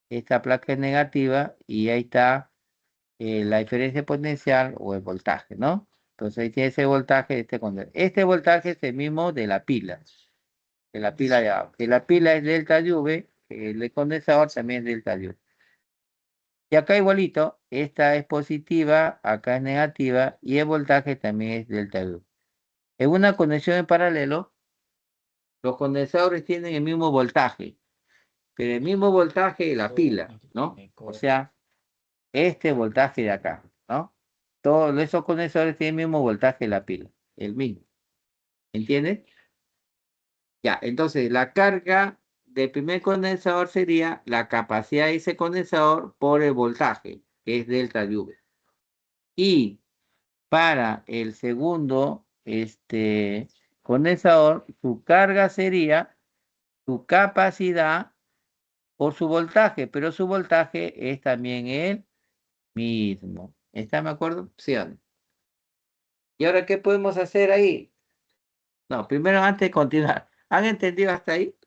esta placa es negativa, y ahí está la diferencia potencial o el voltaje, ¿no? Entonces ahí tiene ese voltaje de este condensador. Este voltaje es el mismo de la pila de abajo. Que la pila es delta de V, el condensador también es delta de V. Y acá igualito, esta es positiva, acá es negativa, y el voltaje también es delta de V. En una conexión en paralelo, los condensadores tienen el mismo voltaje, pero el mismo voltaje de la pila, ¿no? O sea, este voltaje de acá, ¿no? Todos esos condensadores tienen el mismo voltaje de la pila, el mismo. ¿Entiendes? Ya, entonces la carga del primer condensador sería la capacidad de ese condensador por el voltaje, que es delta de V. Y para el segundo condensador, su carga sería su capacidad por su voltaje, pero su voltaje es también el mismo. ¿Están de acuerdo? Sí o no. ¿Y ahora qué podemos hacer ahí? No, primero antes de continuar. ¿Han entendido hasta ahí?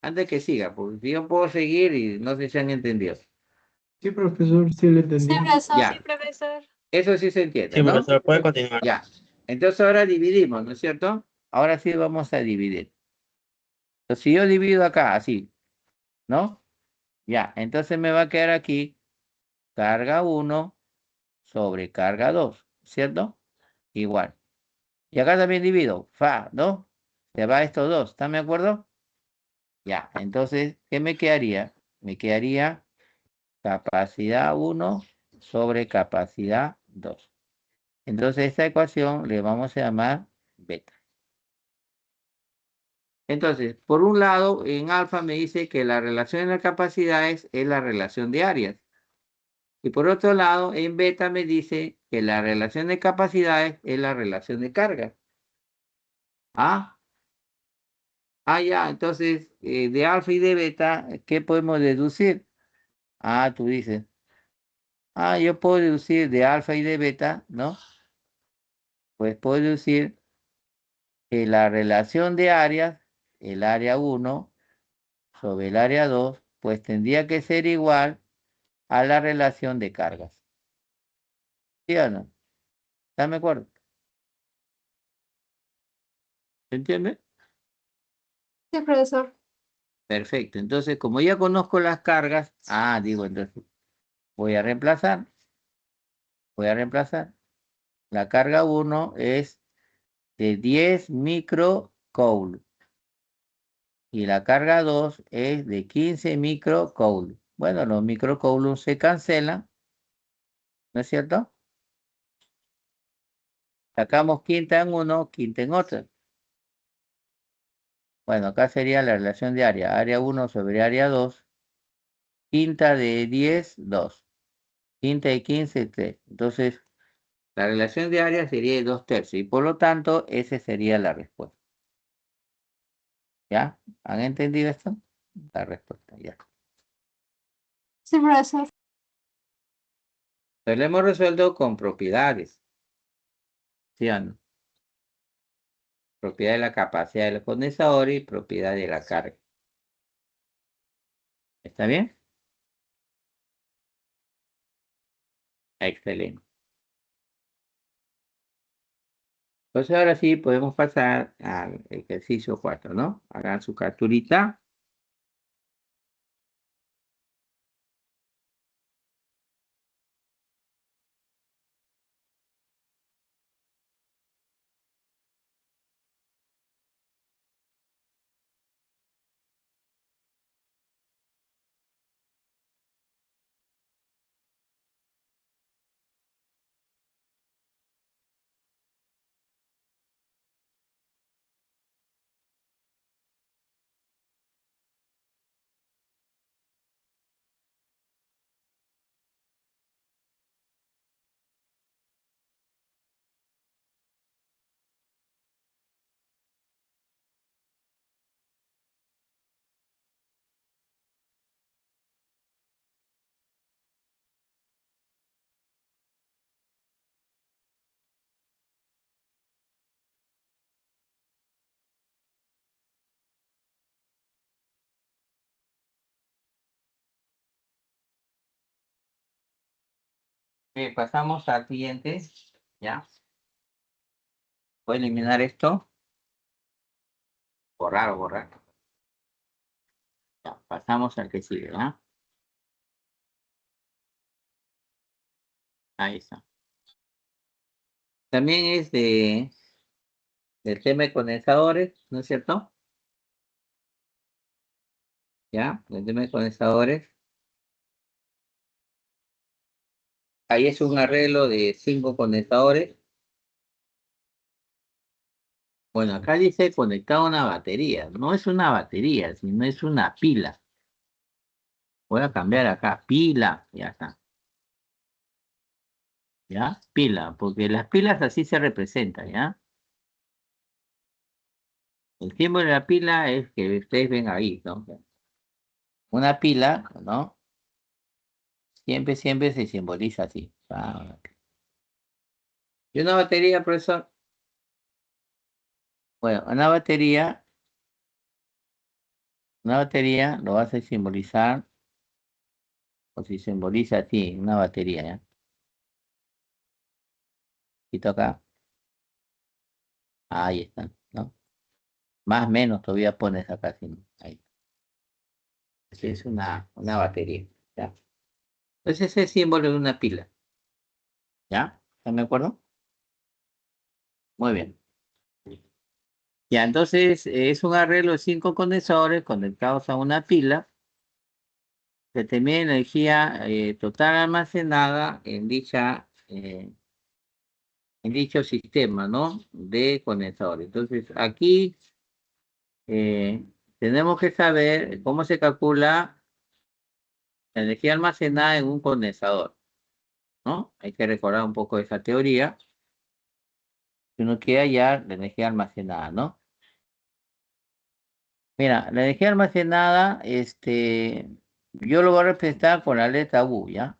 Antes que siga, porque si yo puedo seguir y no sé si han entendido. Sí, profesor, sí le Sí, entendí. profesor. Ya, Sí, profesor. eso sí se entiende, Sí, ¿no? profesor, puede continuar. Ya. Entonces ahora dividimos, ¿no es cierto? Ahora sí vamos a dividir. Entonces si yo divido acá, así, ¿no? Ya, entonces me va a quedar aquí carga 1 sobre carga 2, ¿cierto? Igual. Y acá también divido, fa, ¿no? Se va estos dos, ¿están de acuerdo? Ya, entonces, ¿qué me quedaría? Me quedaría capacidad 1 sobre capacidad 2. Entonces, esta ecuación le vamos a llamar beta. Entonces, por un lado, en alfa me dice que la relación de capacidades es la relación de áreas. Y por otro lado, en beta me dice que la relación de capacidades es la relación de carga. ¿Ah? Ya, entonces, de alfa y de beta, ¿qué podemos deducir? Tú dices, yo puedo deducir de alfa y de beta, ¿no? Pues puedo deducir que la relación de áreas el área 1 sobre el área 2, pues tendría que ser igual a la relación de cargas. ¿Sí o no? ¿Están de acuerdo? ¿Se entiende? Sí, profesor. Perfecto. Entonces, como ya conozco las cargas, digo, entonces voy a reemplazar. La carga 1 es de 10 microcoul y la carga 2 es de 15 microcoul. Bueno, los microcoulombs se cancelan, ¿no es cierto? Sacamos quinta en uno, quinta en otro. Bueno, acá sería la relación de área. Área 1 sobre área 2. Quinta de 10, 2. Quinta de 15, 3. Entonces, la relación de área sería de 2/3. Y por lo tanto, esa sería la respuesta. ¿Ya? ¿Han entendido esto? La respuesta, ya. Sí, profesor. Entonces, lo hemos resuelto con propiedades. ¿Sí o no? Propiedad de la capacidad del condensador y propiedad de la carga. ¿Está bien? Excelente. Entonces ahora sí podemos pasar al ejercicio 4, ¿no? Hagan su capturita. Pasamos al siguiente. ¿Ya? Voy a eliminar esto. Borrar. Ya, pasamos al que sigue, ¿ya? Ahí está. También es del tema de condensadores, ¿no es cierto? ¿Ya? El tema de condensadores. Ahí es un arreglo de 5 condensadores. Bueno, acá dice conectado a una batería. No es una batería, sino es una pila. Voy a cambiar acá, pila, ya está. ¿Ya? Pila, porque las pilas así se representan, ¿ya? El símbolo de la pila es que ustedes ven ahí, ¿no? Una pila, ¿no? Siempre se simboliza así. ¿Y una batería, profesor? Bueno, una batería lo vas a simbolizar, o si simboliza así, una batería, ¿ya? Quito acá. Ahí está, ¿no? Más o menos todavía pones acá, sí, ahí. Esa es una batería, ¿ya? Entonces ese es el símbolo de una pila, ¿ya? ¿Están de acuerdo? Muy bien. Ya, entonces es un arreglo de 5 condensadores conectados a una pila que termina energía total almacenada en dicho sistema, ¿no? De condensadores. Entonces aquí eh, tenemos que saber cómo se calcula la energía almacenada en un condensador, ¿no? Hay que recordar un poco esa teoría. Si uno quiere hallar la energía almacenada, ¿no? Mira, la energía almacenada, yo lo voy a representar con la letra U, ¿ya?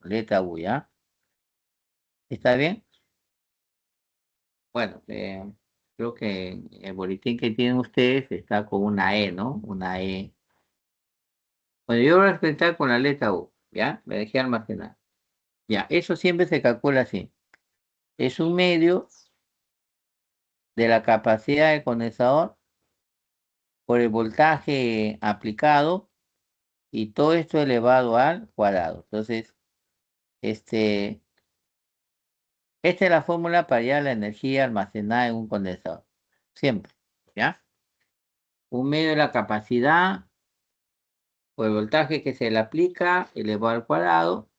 Letra U, ¿ya? ¿Está bien? Bueno, creo que en el boletín que tienen ustedes está con una E, ¿no? Una E. Bueno, yo voy a explicar con la letra U, ¿ya? Me dejé almacenar. Ya, eso siempre se calcula así. Es un medio de la capacidad del condensador por el voltaje aplicado y todo esto elevado al cuadrado. Entonces, esta es la fórmula para hallar la energía almacenada en un condensador. Siempre, ¿ya? Un medio de la capacidad por el voltaje que se le aplica elevado al cuadrado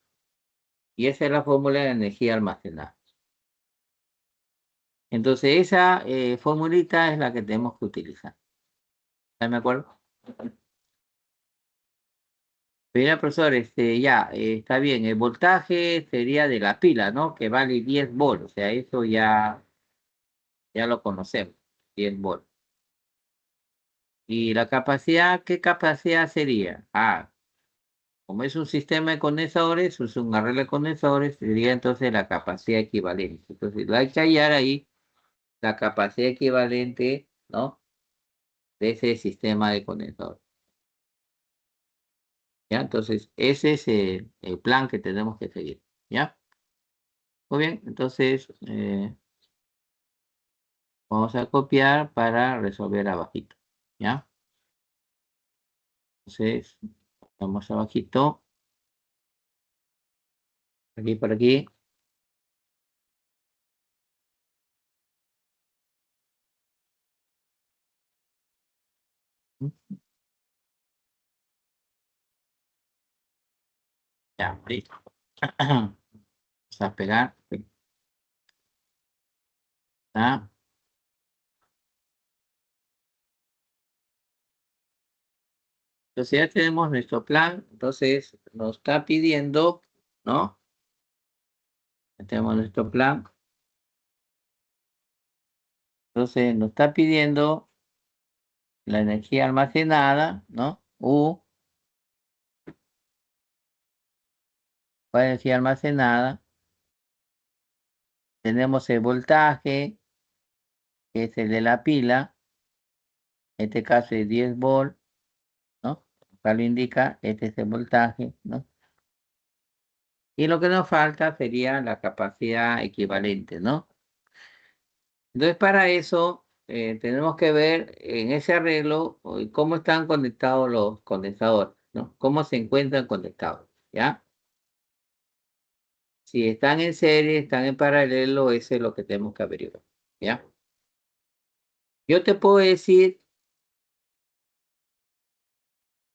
y esa es la fórmula de energía almacenada. Entonces, esa formulita es la que tenemos que utilizar. ¿Están de acuerdo? Mira, profesor, ya, está bien, el voltaje sería de la pila, ¿no? Que vale 10 volts, o sea, eso ya lo conocemos, 10 volts. ¿Y la capacidad, qué capacidad sería? Ah, como es un sistema de condensadores, es un arreglo de condensadores, sería entonces la capacidad equivalente. Entonces, hay que hallar ahí la capacidad equivalente, ¿no? De ese sistema de condensadores. ¿Ya? Entonces, ese es el plan que tenemos que seguir, ¿ya? Muy bien, entonces vamos a copiar para resolver abajito, ¿ya? Entonces, vamos abajito, aquí por aquí. Ya, listo. Vamos a pegar. ¿Está? Entonces ya tenemos nuestro plan, entonces nos está pidiendo, ¿no? Ya tenemos nuestro plan. Entonces nos está pidiendo la energía almacenada, ¿no? U, la energía almacenada. Tenemos el voltaje, que es el de la pila. En este caso es 10 volts, ¿no? Acá lo indica, este es el voltaje, ¿no? Y lo que nos falta sería la capacidad equivalente, ¿no? Entonces, para eso tenemos que ver en ese arreglo cómo están conectados los condensadores, ¿no? Cómo se encuentran conectados, ¿ya? Si están en serie, están en paralelo, eso es lo que tenemos que averiguar, ¿ya? Yo te puedo decir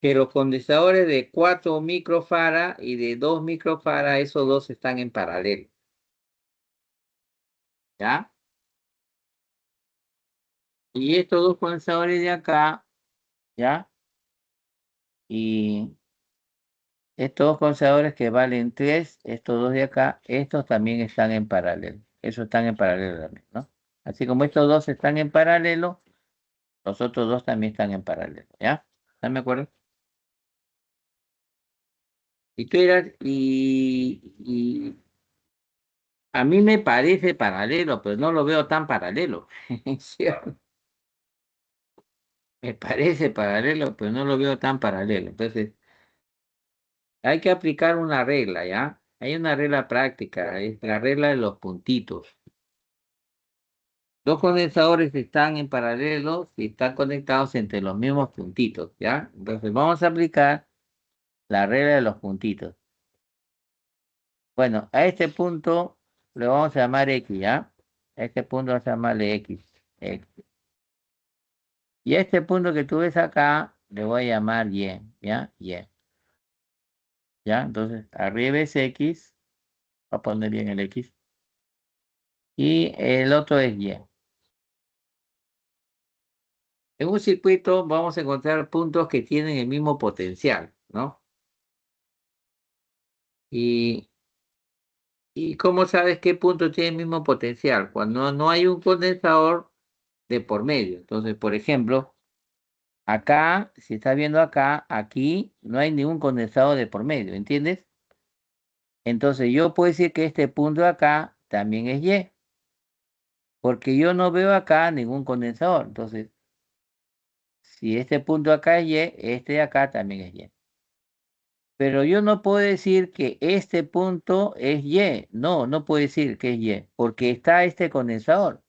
que los condensadores de 4 microfarad y de 2 microfarad, esos dos están en paralelo, ¿ya? Y estos dos condensadores de acá, ¿ya? Y estos dos condensadores que valen 3, estos dos de acá, estos también están en paralelo. Esos están en paralelo también, ¿no? Así como estos dos están en paralelo, los otros dos también están en paralelo, ¿ya? ¿Están de acuerdo? Y tú dirás, y a mí me parece paralelo, pero no lo veo tan paralelo. ¿Cierto? Me parece paralelo, pero no lo veo tan paralelo. Entonces, hay que aplicar una regla, ¿ya? Hay una regla práctica, es la regla de los puntitos. Dos condensadores están en paralelo y están conectados entre los mismos puntitos, ¿ya? Entonces, vamos a aplicar la regla de los puntitos. Bueno, a este punto le vamos a llamar X, ¿ya? A este punto vamos a llamarle X. Y a este punto que tú ves acá, le voy a llamar Y, ¿ya? Y. ¿Ya? Entonces, arriba es X. Voy a poner bien el X. Y el otro es Y. En un circuito vamos a encontrar puntos que tienen el mismo potencial, ¿no? ¿Y cómo sabes qué punto tiene el mismo potencial? Cuando no hay un condensador de por medio. Entonces, por ejemplo, acá, si estás viendo acá, aquí no hay ningún condensador de por medio, ¿entiendes? Entonces yo puedo decir que este punto de acá también es Y. Porque yo no veo acá ningún condensador. Entonces, si este punto acá es Y, este de acá también es Y. Pero yo no puedo decir que este punto es Y. No, no puedo decir que es Y, porque está este condensador.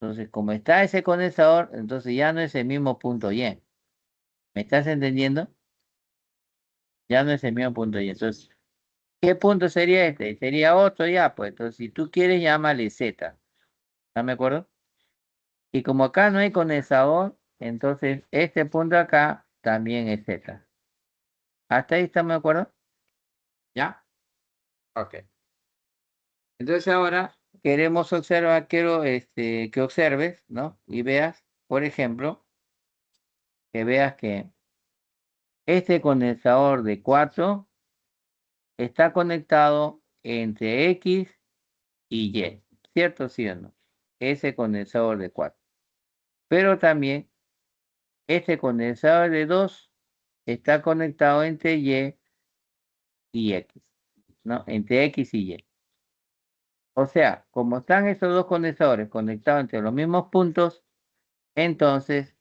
Entonces, como está ese condensador, entonces ya no es el mismo punto Y. ¿Me estás entendiendo? Ya no es el mismo punto Y. Entonces, ¿qué punto sería este? Sería otro ya, pues. Entonces, si tú quieres, llámale Z. ¿Estás de acuerdo? Y como acá no hay condensador, entonces este punto acá también es Z. ¿Hasta ahí estamos de acuerdo? ¿Ya? Ok. Entonces ahora queremos observar, quiero que observes, ¿no? Y veas, por ejemplo, que veas que este condensador de 4 está conectado entre X y Y. ¿Cierto, sí o no? Ese condensador de 4. Pero también este condensador de 2 está conectado entre Y y X, ¿no? Entre X y Y. O sea, como están estos dos condensadores conectados entre los mismos puntos, entonces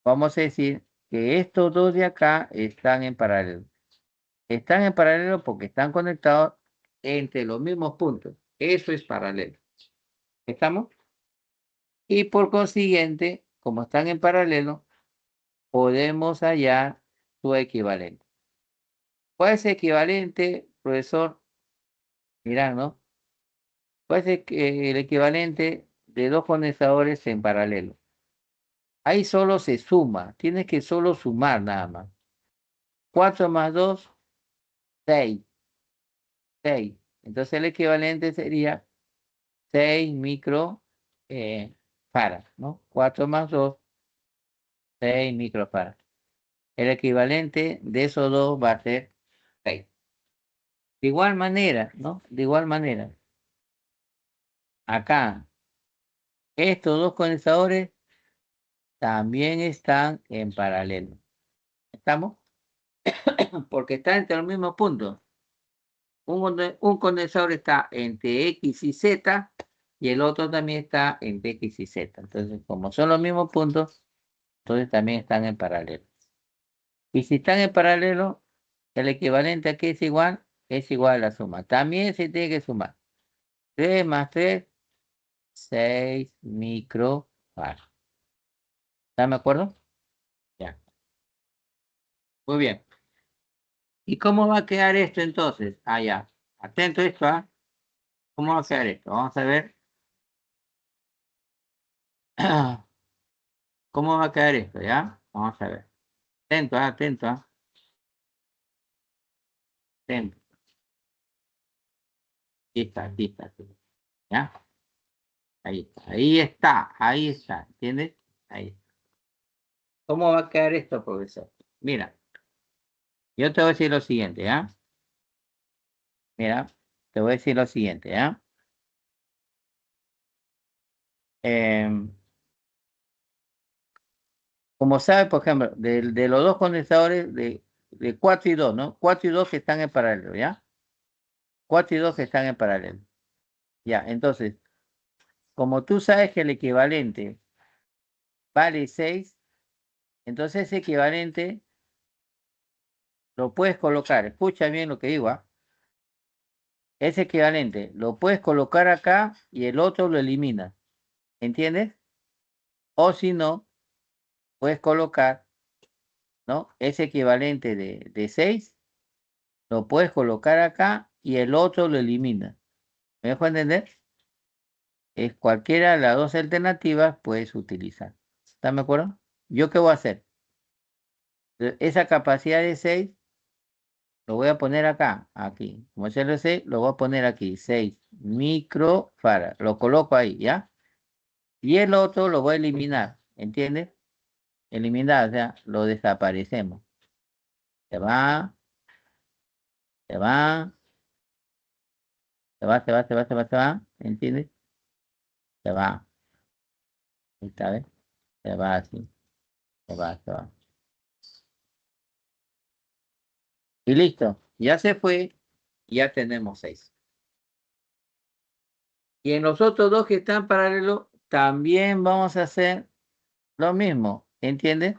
vamos a decir que estos dos de acá están en paralelo. Están en paralelo porque están conectados entre los mismos puntos. Eso es paralelo. ¿Estamos? Y por consiguiente, como están en paralelo, podemos hallar su equivalente. ¿Cuál es el equivalente, profesor? Mirá, ¿no? ¿Cuál es el equivalente de dos condensadores en paralelo? Ahí solo se suma. Tienes que solo sumar nada más. 4 más 2, 6. 6. Entonces el equivalente sería 6 microfarad, ¿no? 4 más 2, 6 microfarad. El equivalente de esos dos va a ser 6. De igual manera, ¿no? De igual manera. Acá, estos dos condensadores también están en paralelo. ¿Estamos? Porque están entre los mismos puntos. Un condensador está entre X y Z y el otro también está entre X y Z. Entonces, como son los mismos puntos, entonces también están en paralelo. Y si están en paralelo, el equivalente aquí es igual a la suma. También se tiene que sumar. 3 más 3, 6 microfarad. ¿Están de acuerdo? Ya. Muy bien. ¿Y cómo va a quedar esto entonces? Ah, ya. Atento a esto, ¿ah? ¿Cómo va a quedar esto? Vamos a ver. ¿Cómo va a quedar esto, ya? Vamos a ver. Atento, atento, atento. Aquí está, ¿ya? Ahí está, ¿entiendes? Ahí está. ¿Cómo va a quedar esto, profesor? Mira, yo te voy a decir lo siguiente, ¿ya? Mira, te voy a decir lo siguiente, ¿ya? Como sabes, por ejemplo, de los dos condensadores de 4 y 2, ¿no? 4 y 2 que están en paralelo, ¿ya? 4 y 2 que están en paralelo. Ya, entonces, como tú sabes que el equivalente vale 6, entonces ese equivalente lo puedes colocar, escucha bien lo que digo, ¿ah? Ese equivalente lo puedes colocar acá y el otro lo elimina, ¿entiendes? O si no, puedes colocar, ¿no? Ese equivalente de 6, lo puedes colocar acá y el otro lo elimina. ¿Me dejo entender? Es cualquiera de las dos alternativas puedes utilizar. ¿Están de acuerdo? ¿Yo qué voy a hacer? Esa capacidad de 6 lo voy a poner acá, aquí. Como ya lo sé, lo voy a poner aquí, 6 microfarad. Lo coloco ahí, ¿ya? Y el otro lo voy a eliminar, ¿entiendes? Eliminar, o sea, lo desaparecemos. Se va, se va, se va, se va, se va, se va, se va, ¿entiendes? Se va. Ahí está, ¿ves? Se va así, se va, se va. Y listo, ya se fue, ya tenemos 6. Y en los otros dos que están paralelos, también vamos a hacer lo mismo, ¿entiendes?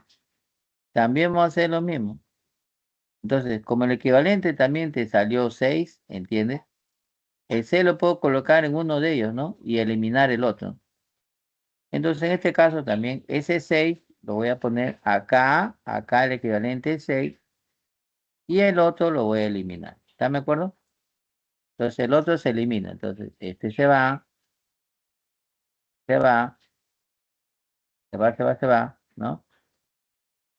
También vamos a hacer lo mismo. Entonces, como el equivalente también te salió 6, ¿entiendes? El C lo puedo colocar en uno de ellos, ¿no? Y eliminar el otro. Entonces, en este caso también, ese 6 lo voy a poner acá, acá el equivalente es 6, y el otro lo voy a eliminar. ¿Están de acuerdo? Entonces, el otro se elimina. Entonces, este se va, se va, se va, se va, se va, ¿no?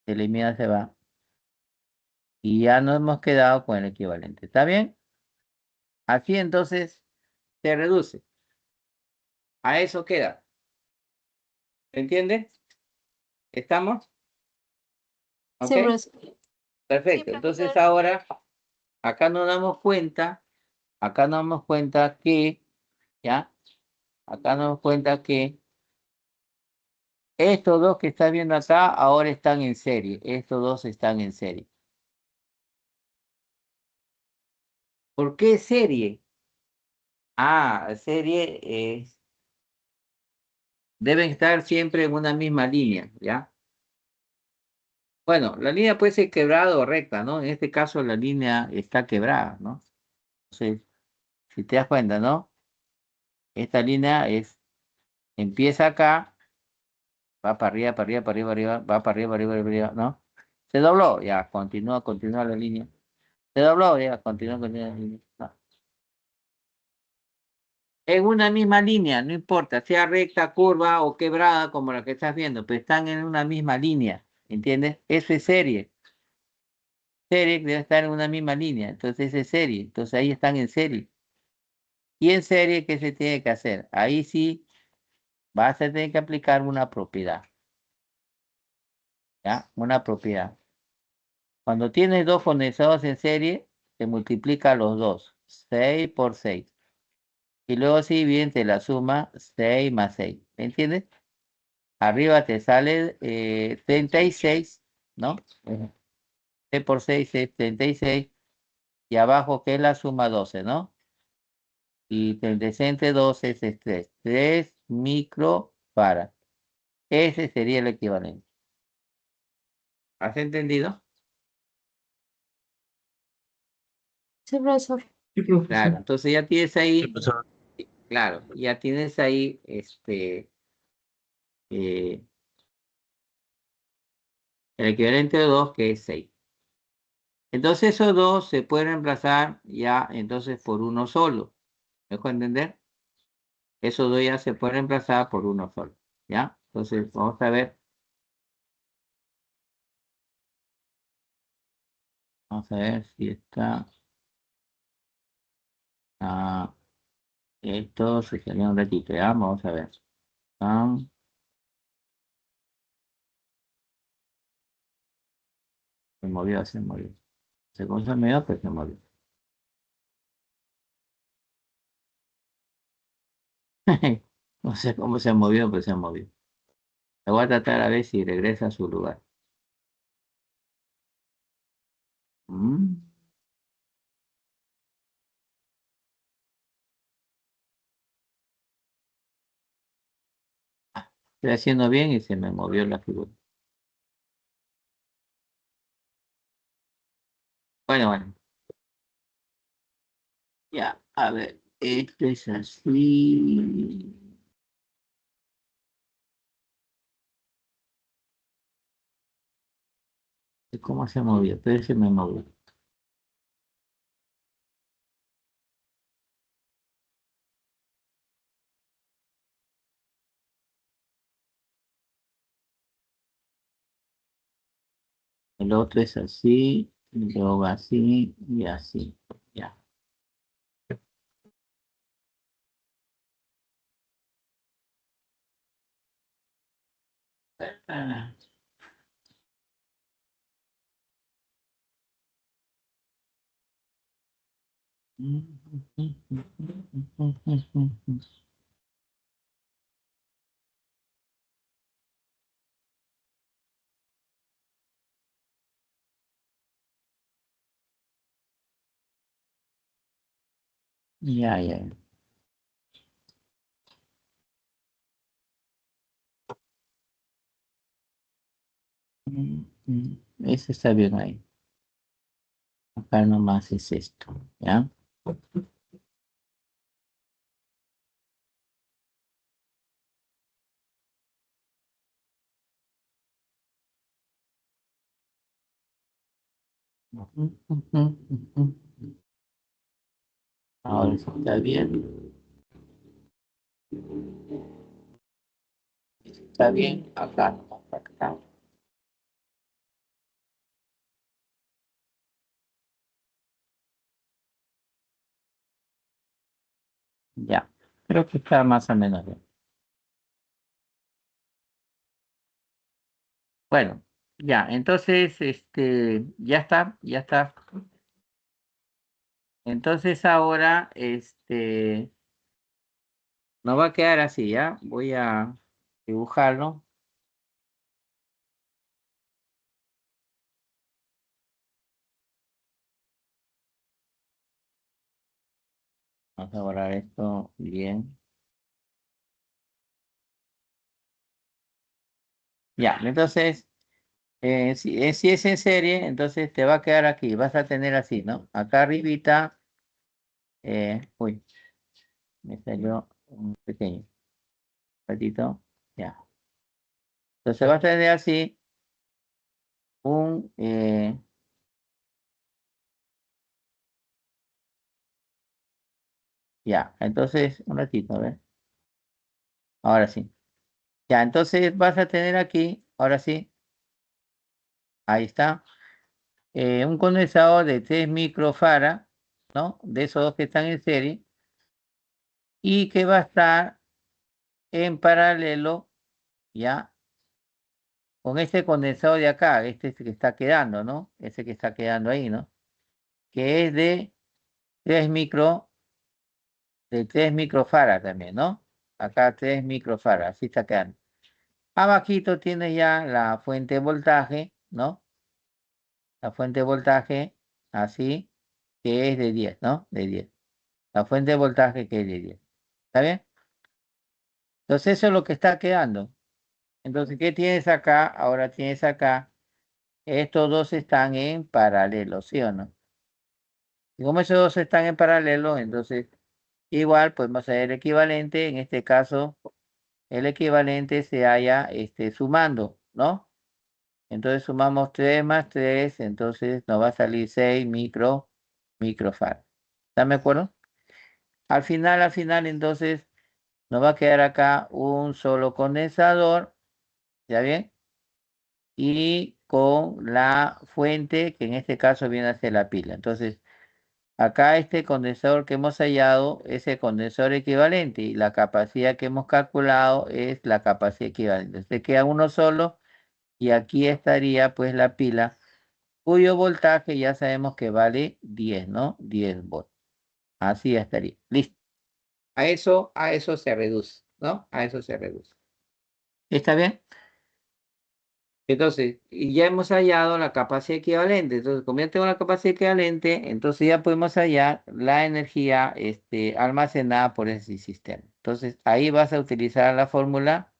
Se elimina, se va. Y ya nos hemos quedado con el equivalente. ¿Está bien? Así entonces se reduce. A eso queda. ¿Entiendes? ¿Estamos? Sí, ¿Ok? profesor. Perfecto. Sí, Entonces profesor. ahora, acá nos damos cuenta que, ¿ya? Acá nos damos cuenta que estos dos que estás viendo acá ahora están en serie. Estos dos están en serie. ¿Por qué serie? Ah, serie es... Deben estar siempre en una misma línea, ¿ya? Bueno, la línea puede ser quebrada o recta, ¿no? En este caso la línea está quebrada, ¿no? Entonces, si te das cuenta, ¿no? Esta línea es, empieza acá, va para arriba, para arriba, para arriba, arriba, va para arriba, para arriba, para arriba, ¿no? Se dobló, ya, continúa la línea. Se dobló, ya, continúa la línea. No. En una misma línea, no importa, sea recta, curva o quebrada, como la que estás viendo, pero están en una misma línea, ¿entiendes? Eso es serie. Serie debe estar en una misma línea, entonces es serie, entonces ahí están en serie. Y en serie, ¿qué se tiene que hacer? Ahí sí vas a tener que aplicar una propiedad, ¿ya? Una propiedad. Cuando tienes dos condensados en serie, se multiplica los dos, 6 por 6. Y luego si bien te la suma 6 más 6, ¿me entiendes? Arriba te sale 36, ¿no? 6 por 6 es 36, y abajo que es la suma 12, ¿no? Y 36 entre 12 es 3 microfarad. Ese sería el equivalente. ¿Has entendido? Sí, profesor. Sí, profesor. Claro, entonces ya tienes ahí, Profesor, claro, ya tienes ahí el equivalente de 2 que es 6. Entonces esos dos se pueden reemplazar ya entonces por uno solo. ¿Me dejo entender? Esos dos ya se pueden reemplazar por uno solo. ¿Ya? Entonces vamos a ver. Vamos a ver si está. Ah, esto se salió un ratito. ¿Ya? Vamos a ver. Ah, se movió, se movió. Según se movió, pues se movió. No sé cómo se movió, pero se movió. Le voy a tratar a ver si regresa a su lugar. Mm. Estoy haciendo bien y se me movió la figura. Bueno. Ya, a ver, esto es así. ¿Cómo se movió? Pero se me movió. El otro es así, y luego así y así. Ya. Ah. Ya, ya. Ese está bien ahí. Acá nomás es esto, ¿ya? Ahora sí está bien. Está bien. Acá nomás, acá. Ya. Creo que está más o menos bien. Bueno, ya. Entonces, ya está, ya está. Entonces ahora, nos va a quedar así, ¿ya? Voy a dibujarlo. Vamos a borrar esto bien. Ya, entonces, si es en serie, entonces te va a quedar aquí. Vas a tener así, ¿no? Acá arribita, uy, me salió un pequeño ratito. Ya. Entonces vas a tener así un, ya. Entonces, un ratito, a ver. Ahora sí. Ya, entonces vas a tener aquí, ahora sí, ahí está. Un condensador de 3 microfarad, ¿no? De esos dos que están en serie, y que va a estar en paralelo, ¿ya? Con este condensador de acá, este que está quedando, ¿no? Ese que está quedando ahí, ¿no? Que es de 3 microfarad también, ¿no? Acá 3 microfarad, así está quedando. Abajito tiene ya la fuente de voltaje, ¿no? La fuente de voltaje, así, que es de 10, ¿no? De 10. La fuente de voltaje que es de 10. ¿Está bien? Entonces eso es lo que está quedando. Entonces, ¿qué tienes acá? Ahora tienes acá, estos dos están en paralelo, ¿sí o no? Y como esos dos están en paralelo, entonces igual podemos hacer el equivalente. En este caso, el equivalente se halla sumando, ¿no? Entonces sumamos 3 más 3, entonces nos va a salir 6 microfarad. ¿Están de acuerdo? Al final, entonces, nos va a quedar acá un solo condensador, ¿ya bien? Y con la fuente, que en este caso viene a ser la pila. Entonces, acá este condensador que hemos hallado es el condensador equivalente y la capacidad que hemos calculado es la capacidad equivalente. Entonces, queda uno solo y aquí estaría pues la pila, cuyo voltaje ya sabemos que vale 10, ¿no? 10 volts. Así ya estaría. Listo. A eso se reduce, ¿no? A eso se reduce. ¿Está bien? Entonces, y ya hemos hallado la capacidad equivalente. Entonces, como ya tengo la capacidad equivalente, entonces ya podemos hallar la energía almacenada por ese sistema. Entonces, ahí vas a utilizar la fórmula.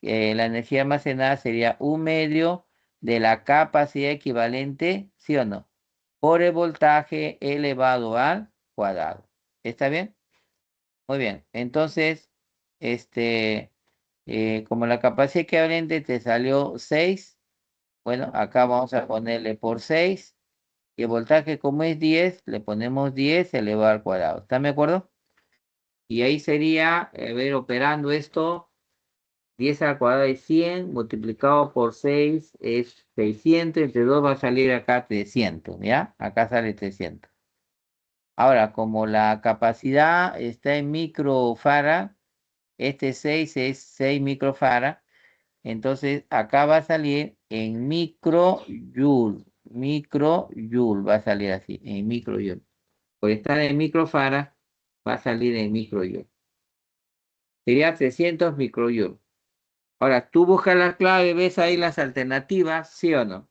La energía almacenada sería 1/2 de la capacidad equivalente, ¿sí o no? Por el voltaje elevado al cuadrado. ¿Está bien? Muy bien. Entonces, como la capacidad equivalente te salió 6. Bueno, acá vamos a ponerle por 6. Y el voltaje como es 10, le ponemos 10 elevado al cuadrado. ¿Están de acuerdo? Y ahí sería, a ver, operando esto, 10 al cuadrado es 100, multiplicado por 6 es 600, entre 2 va a salir acá 300, ¿ya? Acá sale 300. Ahora, como la capacidad está en microfarad, este 6 es 6 microfarad, entonces acá va a salir en microjoule. Microjoule va a salir así, en microjoule. Por estar en microfarad, va a salir en microjoule. Sería 300 microjoule. Ahora, tú buscas la clave, ves ahí las alternativas, ¿sí o no?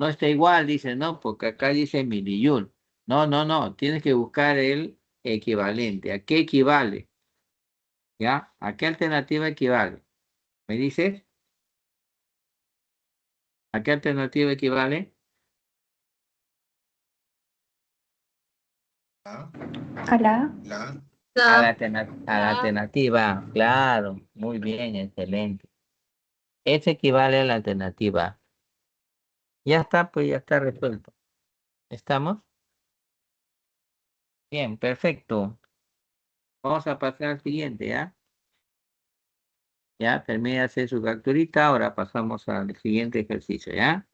No está igual, dice, no, porque acá dice milijoule. No, no, no, tienes que buscar el equivalente. ¿A qué equivale? ¿Ya? ¿A qué alternativa equivale? ¿Me dices? ¿A qué alternativa equivale? La, A la la, A la alternativa, claro, muy bien, excelente. Ese equivale a la alternativa. Ya está, pues ya está resuelto. ¿Estamos? Bien, perfecto. Vamos a pasar al siguiente, ¿ya? Ya, termine de hacer su capturita, ahora pasamos al siguiente ejercicio, ¿ya?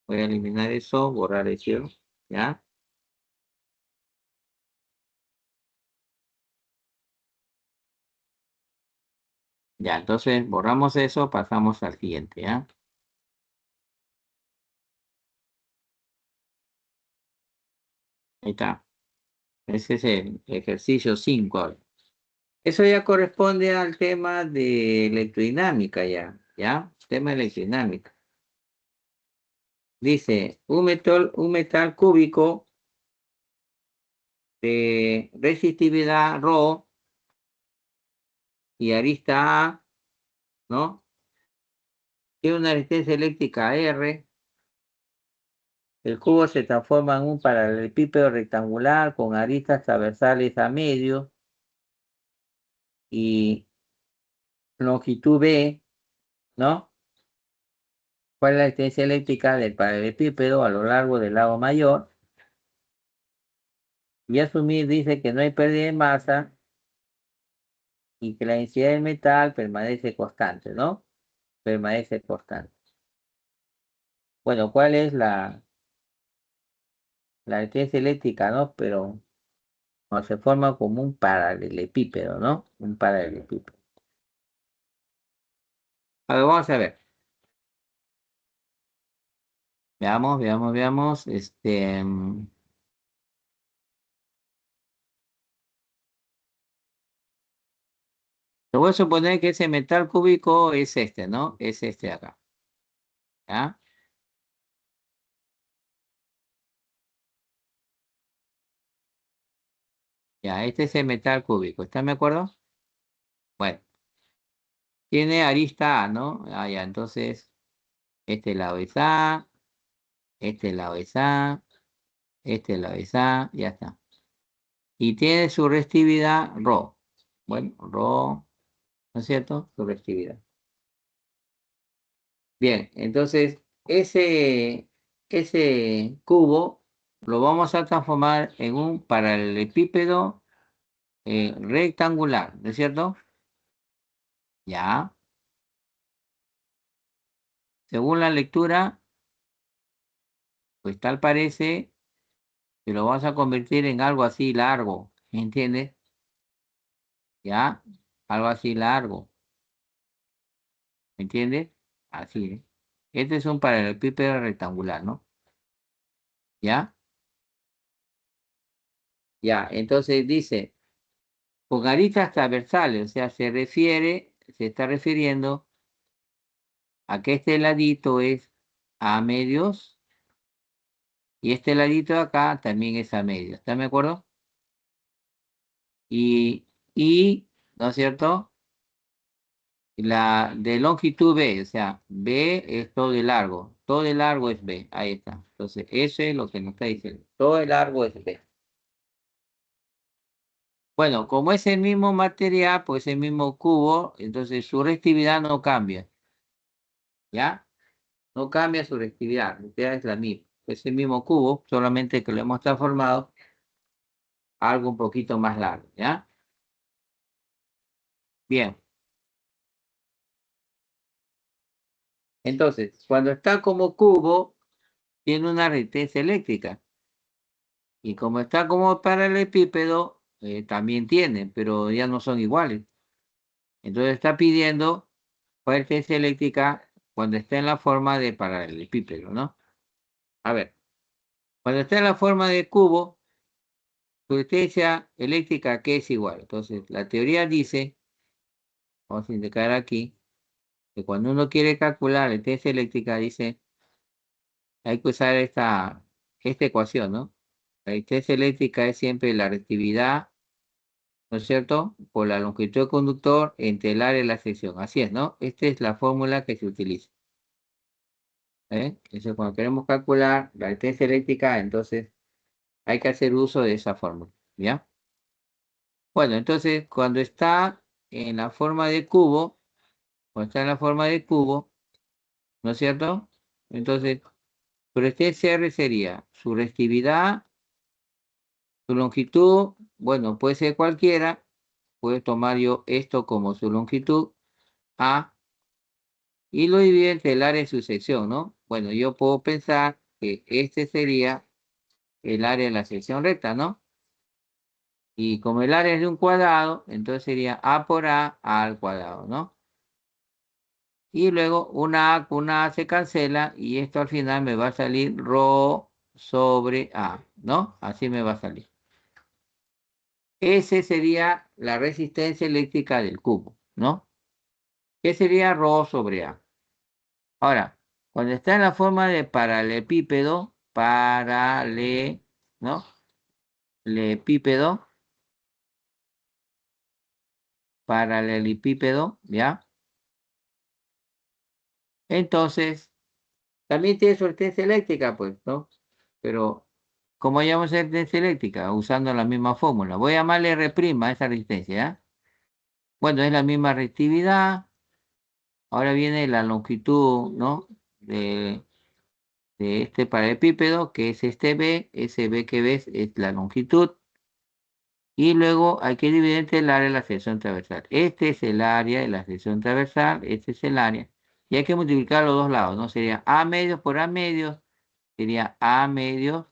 Voy a eliminar eso, borrar eso, ¿ya? Ya, entonces borramos eso, pasamos al siguiente, ¿ya? Ahí está. Ese es el ejercicio 5 ahora. Eso ya corresponde al tema de electrodinámica ya, ¿ya? Tema de electrodinámica. Dice, un metal cúbico de resistividad ρ y arista A, ¿no? Tiene una resistencia eléctrica R. El cubo se transforma en un paralelepípedo rectangular con aristas transversales a medio y longitud B, ¿no? ¿Cuál es la resistencia eléctrica del paralelepípedo a lo largo del lado mayor? Y asumir dice que no hay pérdida de masa y que la densidad del metal permanece constante, ¿no? Permanece constante. Bueno, ¿cuál es la resistencia eléctrica, no? Pero no, se forma como un paralelepípedo, ¿no? Un paralelepípedo. A ver, vamos a ver. Veamos. Te voy a suponer que ese metal cúbico es este, ¿no? Es este de acá. ¿Ya? Ya, este es el metal cúbico. ¿Están de acuerdo? Bueno, tiene arista A, ¿no? Ah, ya, entonces, este lado es A, este lado es A, este lado es A, ya está. Y tiene su resistividad ρ. Bueno, ρ, ¿no es cierto? Su resistividad. Bien, entonces, ese cubo lo vamos a transformar en un paralelepípedo rectangular, ¿no es cierto? Ya. Según la lectura, pues tal parece que lo vamos a convertir en algo así largo, ¿me entiendes? ¿Ya? Algo así largo, ¿me entiendes? Así, ¿eh? Este es un paralelepípedo rectangular, ¿no? ¿Ya? Ya, entonces dice, con aristas transversales, o sea, se está refiriendo a que este ladito es a medios y este ladito de acá también es a medios, ¿están de acuerdo? Y, ¿no es cierto? La de longitud B, o sea, B es todo el largo es B, ahí está. Entonces, eso es lo que nos está diciendo, todo el largo es B. Bueno, como es el mismo material, pues el mismo cubo, entonces su reactividad no cambia, ¿ya? No cambia su reactividad, la reactividad es la misma. Es el mismo cubo, solamente que lo hemos transformado a algo un poquito más largo, ¿ya? Bien. Entonces, cuando está como cubo, tiene una resistencia eléctrica. Y como está como paralelepípedo, también tiene, pero ya no son iguales. Entonces está pidiendo resistencia eléctrica cuando está en la forma de paralelepípedo, ¿no? A ver, cuando está en la forma de cubo, su resistencia eléctrica que es igual. Entonces, la teoría dice, vamos a indicar aquí, que cuando uno quiere calcular la resistencia eléctrica, dice, hay que usar esta ecuación, ¿no? La resistencia eléctrica es siempre la reactividad, ¿no es cierto?, por la longitud del conductor entre el área y la sección. Así es, ¿no? Esta es la fórmula que se utiliza. Eso cuando queremos calcular la resistencia eléctrica, entonces hay que hacer uso de esa fórmula, ¿ya? Bueno, entonces cuando está en la forma de cubo, ¿no es cierto? Entonces, su resistencia R sería su resistividad, su longitud, bueno, puede ser cualquiera, puedo tomar yo esto como su longitud, A, y lo divido entre el área de su sección, ¿no? Bueno, yo puedo pensar que este sería el área de la sección recta, ¿no? Y como el área es de un cuadrado, entonces sería A por A al cuadrado, ¿no? Y luego una A con una A se cancela y esto al final me va a salir ρ sobre A, ¿no? Así me va a salir. Ese sería la resistencia eléctrica del cubo, ¿no? ¿Qué sería ρ sobre A? Ahora, cuando está en la forma de paralelepípedo, ¿no? Lepípedo, paralelepípedo, ¿ya? Entonces, también tiene su resistencia eléctrica, pues, ¿no? Pero, ¿cómo llamamos resistencia eléctrica? Usando la misma fórmula. Voy a llamarle R' a esa resistencia, ¿ya? Bueno, es la misma reactividad. Ahora viene la longitud, ¿no? De este paralelepípedo, que es este B. Ese B que ves es la longitud. Y luego hay que dividir entre el área de la sección transversal. Este es el área de la sección transversal, este es el área. Y hay que multiplicar los dos lados, ¿no? Sería A medios por A medios, sería A medios,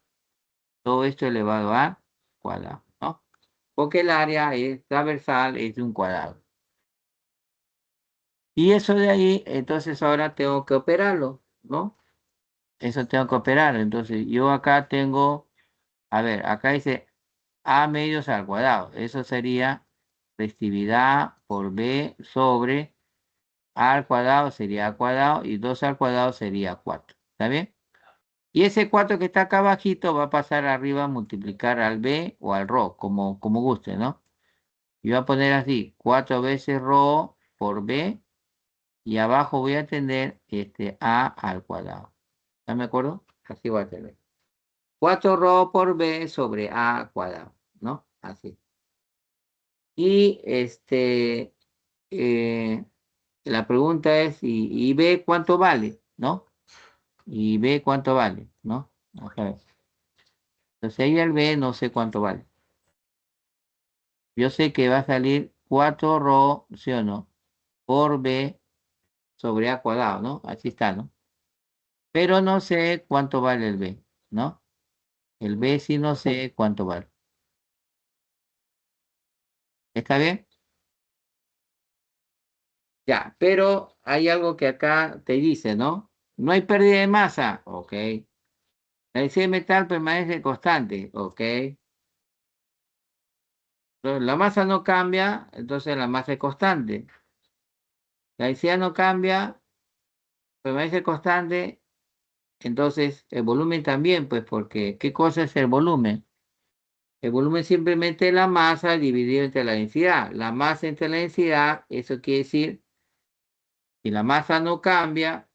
todo esto elevado a cuadrado, ¿no? Porque el área es transversal, es de un cuadrado. Y eso de ahí, entonces ahora tengo que operarlo, ¿no? Eso tengo que operar. Entonces yo acá tengo, a ver, acá dice A medios al cuadrado. Eso sería resistividad por B sobre A al cuadrado sería A cuadrado y 2 al cuadrado sería 4. ¿Está bien? Y ese 4 que está acá abajito va a pasar arriba a multiplicar al B o al ρ, como guste, ¿no? Y voy a poner así, 4 veces ρ por B y abajo voy a tener A al cuadrado. ¿Ya me acuerdo? Así voy a tener. 4 ρ por B sobre A al cuadrado, ¿no? Así. Y la pregunta es, ¿y B cuánto vale? ¿No? ¿Y B cuánto vale? ¿No? Vamos a ver. Entonces ahí el B no sé cuánto vale. Yo sé que va a salir 4 ρ, ¿sí o no? Por B sobre A cuadrado, ¿no? Así está, ¿no? Pero no sé cuánto vale el B, ¿no? El B sí no sé cuánto vale. ¿Está bien? Ya, pero hay algo que acá te dice, ¿no? No hay pérdida de masa, ok. La densidad de metal permanece constante, ok. Entonces, la masa no cambia, entonces la masa es constante. La densidad no cambia, permanece constante, entonces el volumen también, pues porque ¿qué cosa es el volumen? El volumen es simplemente la masa dividido entre la densidad. La masa entre la densidad, eso quiere decir, si la masa no cambia,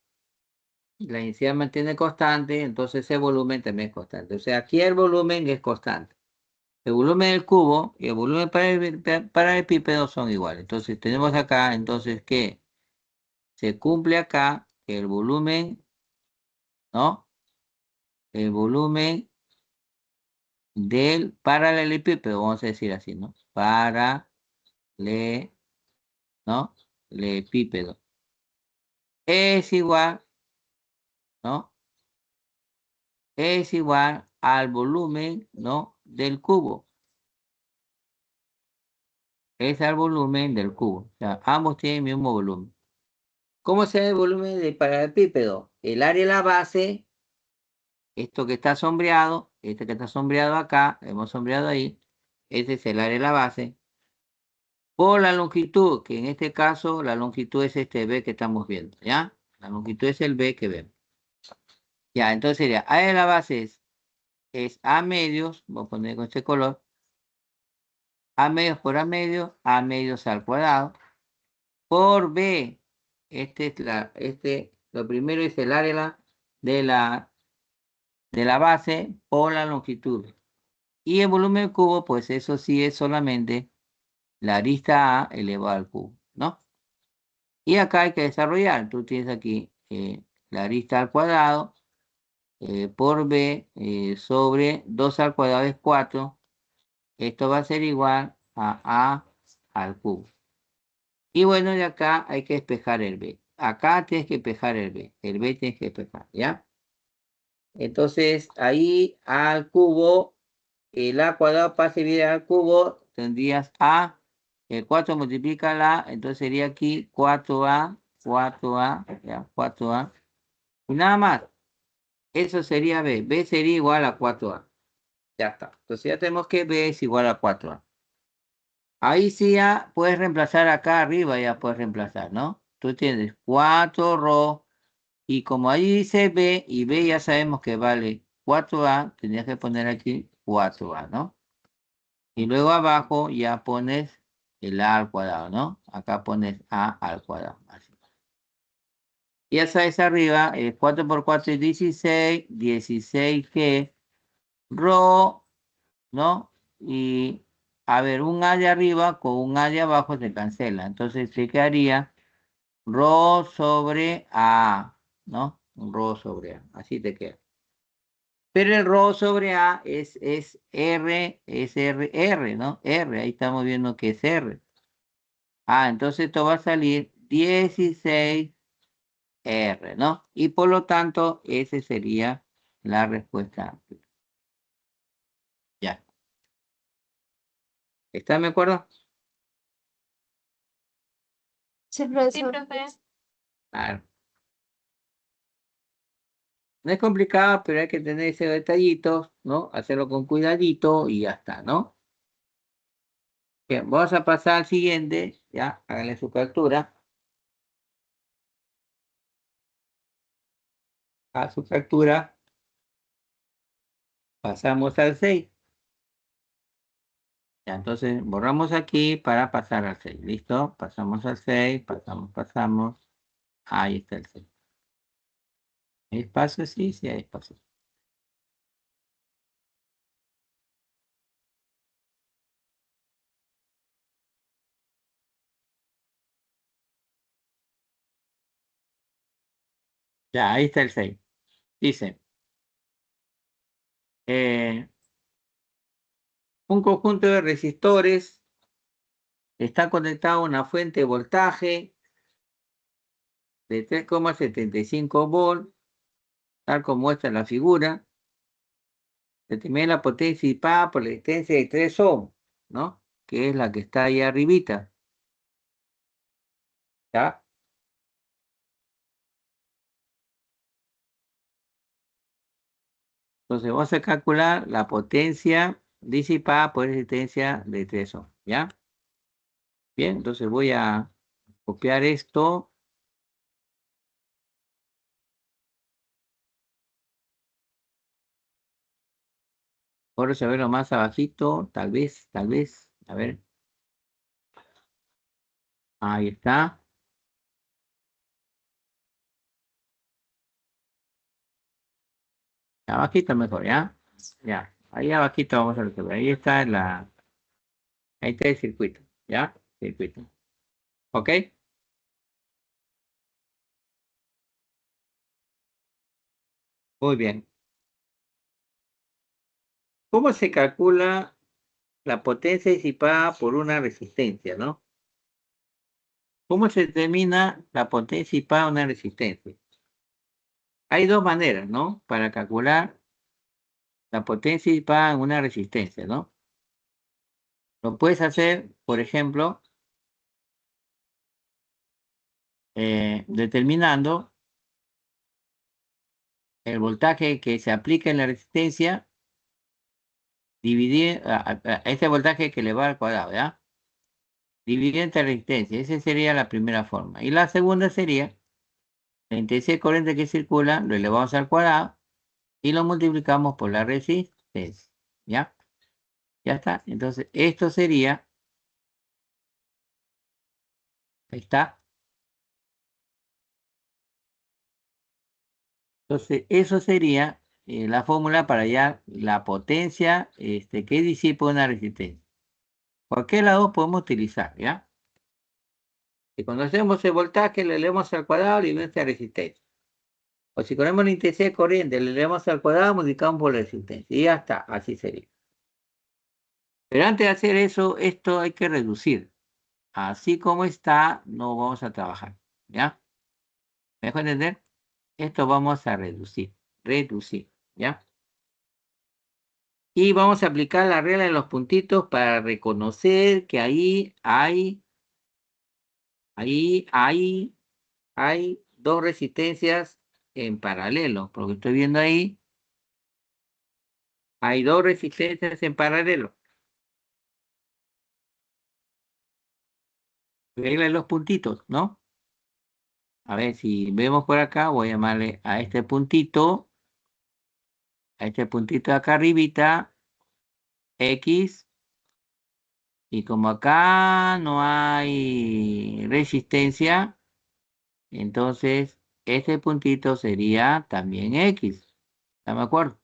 la densidad mantiene constante, entonces el volumen también es constante. O sea, aquí el volumen es constante. El volumen del cubo y el volumen para el paralelepípedo son iguales. Entonces tenemos acá, entonces, que se cumple acá que el volumen, ¿no? El volumen del paralelepípedo, vamos a decir así, ¿no? ¿No? Lepípedo. Es igual, ¿no? Es igual al volumen, ¿no? Del cubo. Es al volumen del cubo. O sea, ambos tienen el mismo volumen. ¿Cómo se ve el volumen del paralelepípedo? El área de la base, esto que está sombreado, este que está sombreado acá, hemos sombreado ahí, ese es el área de la base, por la longitud, que en este caso la longitud es este B que estamos viendo, ¿ya? La longitud es el B que vemos. Ya, entonces sería, área de la base es A medios, voy a poner con este color, A medios por A medios al cuadrado, por B, lo primero es el área de la base por la longitud. Y el volumen del cubo, pues eso sí es solamente la arista A elevado al cubo, ¿no? Y acá hay que desarrollar. Tú tienes aquí la arista al cuadrado por B sobre 2 al cuadrado es 4. Esto va a ser igual a al cubo. Y bueno, de acá hay que despejar el B. Acá tienes que despejar el B. El B tienes que despejar, ¿ya? Entonces, ahí al cubo, el A cuadrado pasa a dividir al cubo, tendrías A, el 4 multiplica la, entonces sería aquí 4A, ya, 4A. Y nada más, eso sería B. B sería igual a 4A. Ya está. Entonces ya tenemos que B es igual a 4A. Ahí sí ya puedes reemplazar acá arriba, ya puedes reemplazar, ¿no? Tú tienes 4ρ y como ahí dice B y B ya sabemos que vale 4A, tendrías que poner aquí 4A, ¿no? Y luego abajo ya pones el A al cuadrado, ¿no? Acá pones A al cuadrado. Así. Y ya sabes arriba, 4 por 4 es 16, 16G, ρ, ¿no? Y a ver, un A de arriba con un A de abajo se cancela. Entonces se quedaría ρ sobre A, ¿no? Un ρ sobre A. Así te queda. Pero el ρ sobre A es R, ¿no? R, ahí estamos viendo que es R. Ah, entonces esto va a salir 16R, ¿no? Y por lo tanto, esa sería la respuesta. Ya. ¿Están de acuerdo? Sí, Sí, profesor. profe. Claro. No es complicado, pero hay que tener ese detallito, ¿no? Hacerlo con cuidadito y ya está, ¿no? Bien, vamos a pasar al siguiente, ya, háganle su captura. A su captura. Pasamos al 6. Ya, entonces borramos aquí para pasar al 6. ¿Listo? Pasamos al 6, pasamos. Ahí está el 6. ¿Hay espacio? Sí, sí hay espacio. Ya, ahí está el 6. Dice, un conjunto de resistores está conectado a una fuente de voltaje de 3,75 volts, tal como muestra la figura. Determina la potencia disipada por la resistencia de 3 ohms, ¿no? Que es la que está ahí arribita. ¿Ya? Entonces vamos a calcular la potencia disipada por resistencia de 3 ohms, ¿ya? Bien, entonces voy a copiar esto. Por saberlo más abajito, tal vez, a ver. Ahí está. Abajito mejor, ¿ya? Ya, ahí abajito vamos a resolver. Ahí está ahí está el circuito, ¿ya? Circuito. ¿Ok? Muy bien. ¿Cómo se calcula la potencia disipada por una resistencia, no? ¿Cómo se determina la potencia disipada de una resistencia? Hay dos maneras, ¿no? Para calcular la potencia disipada en una resistencia, ¿no? Lo puedes hacer, por ejemplo, determinando el voltaje que se aplica en la resistencia, dividir este voltaje que le va al cuadrado, ¿ya? Dividir entre resistencia, esa sería la primera forma. Y la segunda sería la intensidad de corriente que circula, lo elevamos al cuadrado y lo multiplicamos por la resistencia, ¿ya? Ya está. Entonces, esto sería, ahí está, Entonces, eso sería la fórmula para hallar la potencia que disipa una resistencia. Cualquier lado podemos utilizar, ¿ya? Si conocemos el voltaje, le elevamos al cuadrado y nuestra resistencia. O si conocemos la intensidad de corriente, le elevamos al cuadrado, multiplicamos por la resistencia. Y ya está, así sería. Pero antes de hacer eso, esto hay que reducir. Así como está, no vamos a trabajar, ¿ya? ¿Me dejo entender? Esto vamos a reducir, ¿ya? Y vamos a aplicar la regla de los puntitos para reconocer que ahí hay dos resistencias en paralelo. Porque estoy viendo ahí, hay dos resistencias en paralelo. Regla de los puntitos, ¿no? A ver, si vemos por acá, voy a llamarle a este puntito de acá arribita, X. Y como acá no hay resistencia, entonces este puntito sería también X. ¿Están de acuerdo?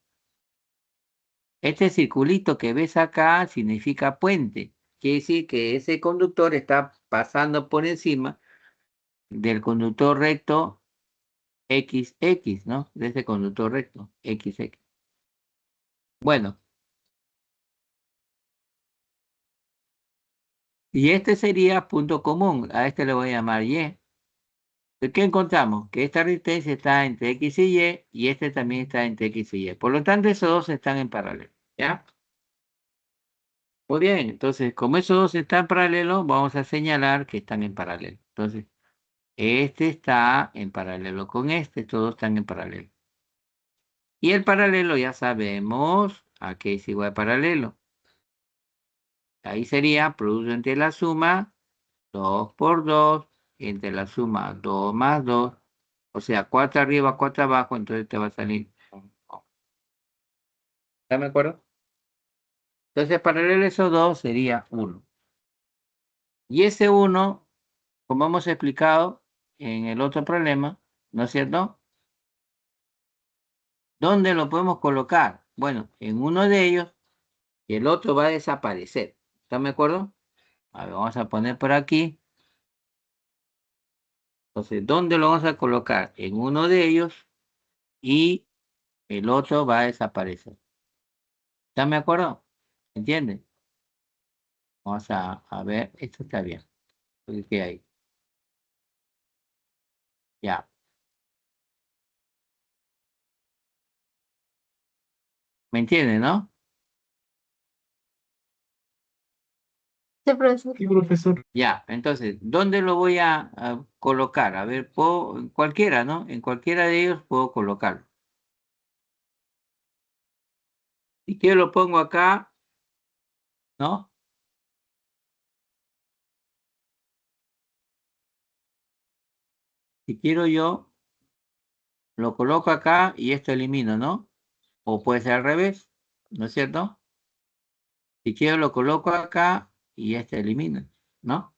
Este circulito que ves acá significa puente. Quiere decir que ese conductor está pasando por encima del conductor recto XX, ¿no? De ese conductor recto XX. Bueno. Y este sería punto común. A este le voy a llamar Y. ¿Qué encontramos? Que esta resistencia está entre X y este también está entre X y Y. Por lo tanto, esos dos están en paralelo. ¿Ya? Muy bien. Entonces, como esos dos están en paralelo, vamos a señalar que están en paralelo. Entonces, este está en paralelo con este. Todos están en paralelo. Y el paralelo ya sabemos a qué es igual a paralelo. Ahí sería producto entre la suma 2 por 2 entre la suma 2 más 2. O sea, 4 arriba, 4 abajo, entonces te va a salir. ¿Está de acuerdo? Entonces, paralelo a esos dos sería 1. Y ese 1, como hemos explicado en el otro problema, ¿no es cierto? ¿Dónde lo podemos colocar? Bueno, en uno de ellos y el otro va a desaparecer. ¿Están de acuerdo? A ver, vamos a poner por aquí. Entonces, ¿dónde lo vamos a colocar? En uno de ellos y el otro va a desaparecer. ¿Están de acuerdo? ¿Entienden? Vamos a ver, esto está bien. ¿Qué hay? Ya. ¿Me entienden, no? Sí, profesor. Sí, profesor. Ya, entonces, ¿dónde lo voy a colocar? A ver, en cualquiera, ¿no? En cualquiera de ellos puedo colocarlo. Si quiero lo pongo acá, ¿no? Si quiero yo, lo coloco acá y esto elimino, ¿no? O puede ser al revés, ¿no es cierto? Si quiero lo coloco acá y este elimina, ¿no?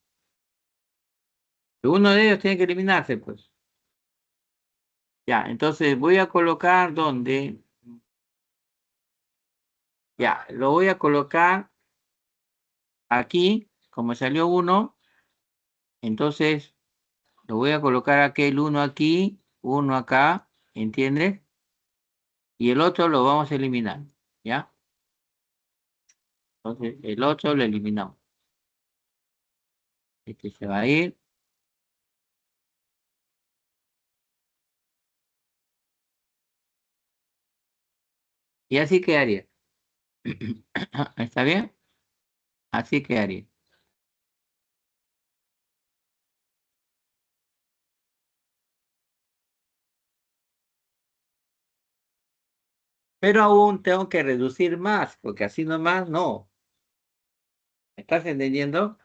Uno de ellos tiene que eliminarse, pues. Ya, entonces voy a colocar donde. Ya, lo voy a colocar aquí, como salió uno, entonces lo voy a colocar aquel uno aquí, uno acá, ¿entiendes? Y el otro lo vamos a eliminar, ¿ya? Entonces el otro lo eliminamos. Este se va a ir. Y así quedaría. ¿Está bien? Así quedaría. Pero aún tengo que reducir más, porque así nomás no. ¿Me estás entendiendo?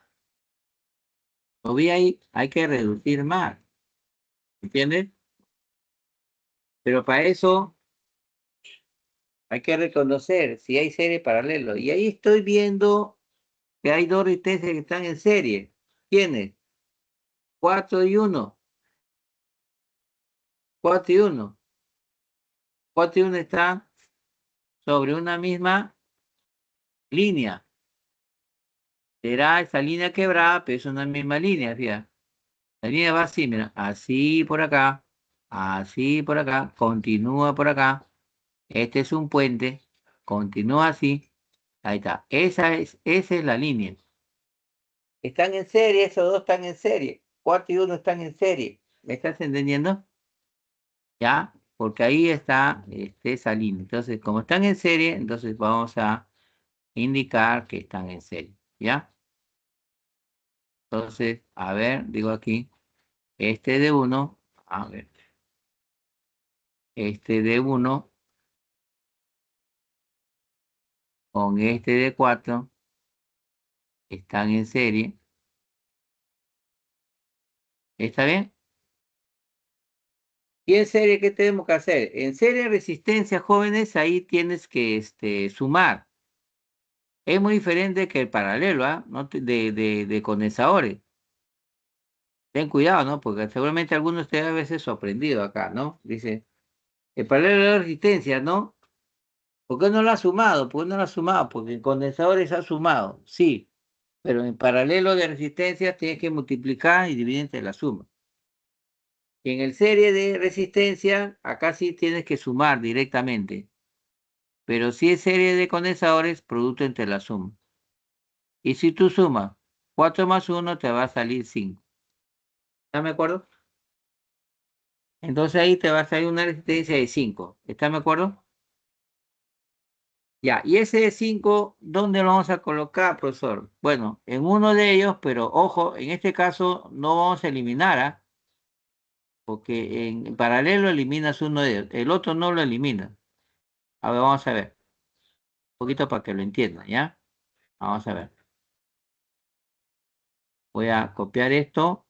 Todavía hay que reducir más. ¿Entiendes? Pero para eso hay que reconocer si hay serie paralelo. Y ahí estoy viendo que hay dos resistencias que están en serie. ¿Quiénes? 4 y 1. 4 y 1. 4 y 1 están sobre una misma línea. Será esa línea quebrada, pero es una misma línea, fíjate. La línea va así, mira, así por acá, continúa por acá. Este es un puente, continúa así. Ahí está. Esa es la línea. Están en serie, esos dos están en serie. 4 y 1 están en serie. ¿Me estás entendiendo? ¿Ya? Porque ahí está esa línea. Entonces, como están en serie, entonces vamos a indicar que están en serie. ¿Ya? Entonces, a ver, digo aquí, este de 1, a ver, este de 1 con este de 4 están en serie. ¿Está bien? ¿Y en serie qué tenemos que hacer? En serie de resistencia, jóvenes, ahí tienes que sumar. Es muy diferente que el paralelo, ¿ah? ¿No? de condensadores. Ten cuidado, ¿no? Porque seguramente algunos te a veces sorprendido acá, ¿no? Dice, el paralelo de resistencia, ¿no? ¿Por qué no lo ha sumado? ¿Por qué no lo ha sumado? Porque en condensadores ha sumado, sí. Pero en paralelo de resistencia tienes que multiplicar y dividir entre la suma. Y en el serie de resistencia, acá sí tienes que sumar directamente. Pero si es serie de condensadores, producto entre la suma. Y si tú sumas 4 más 1, te va a salir 5. ¿Estás de acuerdo? Entonces ahí te va a salir una resistencia de 5. ¿Estás de acuerdo? Ya, y ese de 5, ¿dónde lo vamos a colocar, profesor? Bueno, en uno de ellos, pero ojo, en este caso no vamos a eliminar, ¿ah? Porque en paralelo eliminas uno de ellos, el otro no lo elimina. A ver, vamos a ver. Un poquito para que lo entiendan, ¿ya? Vamos a ver. Voy a copiar esto.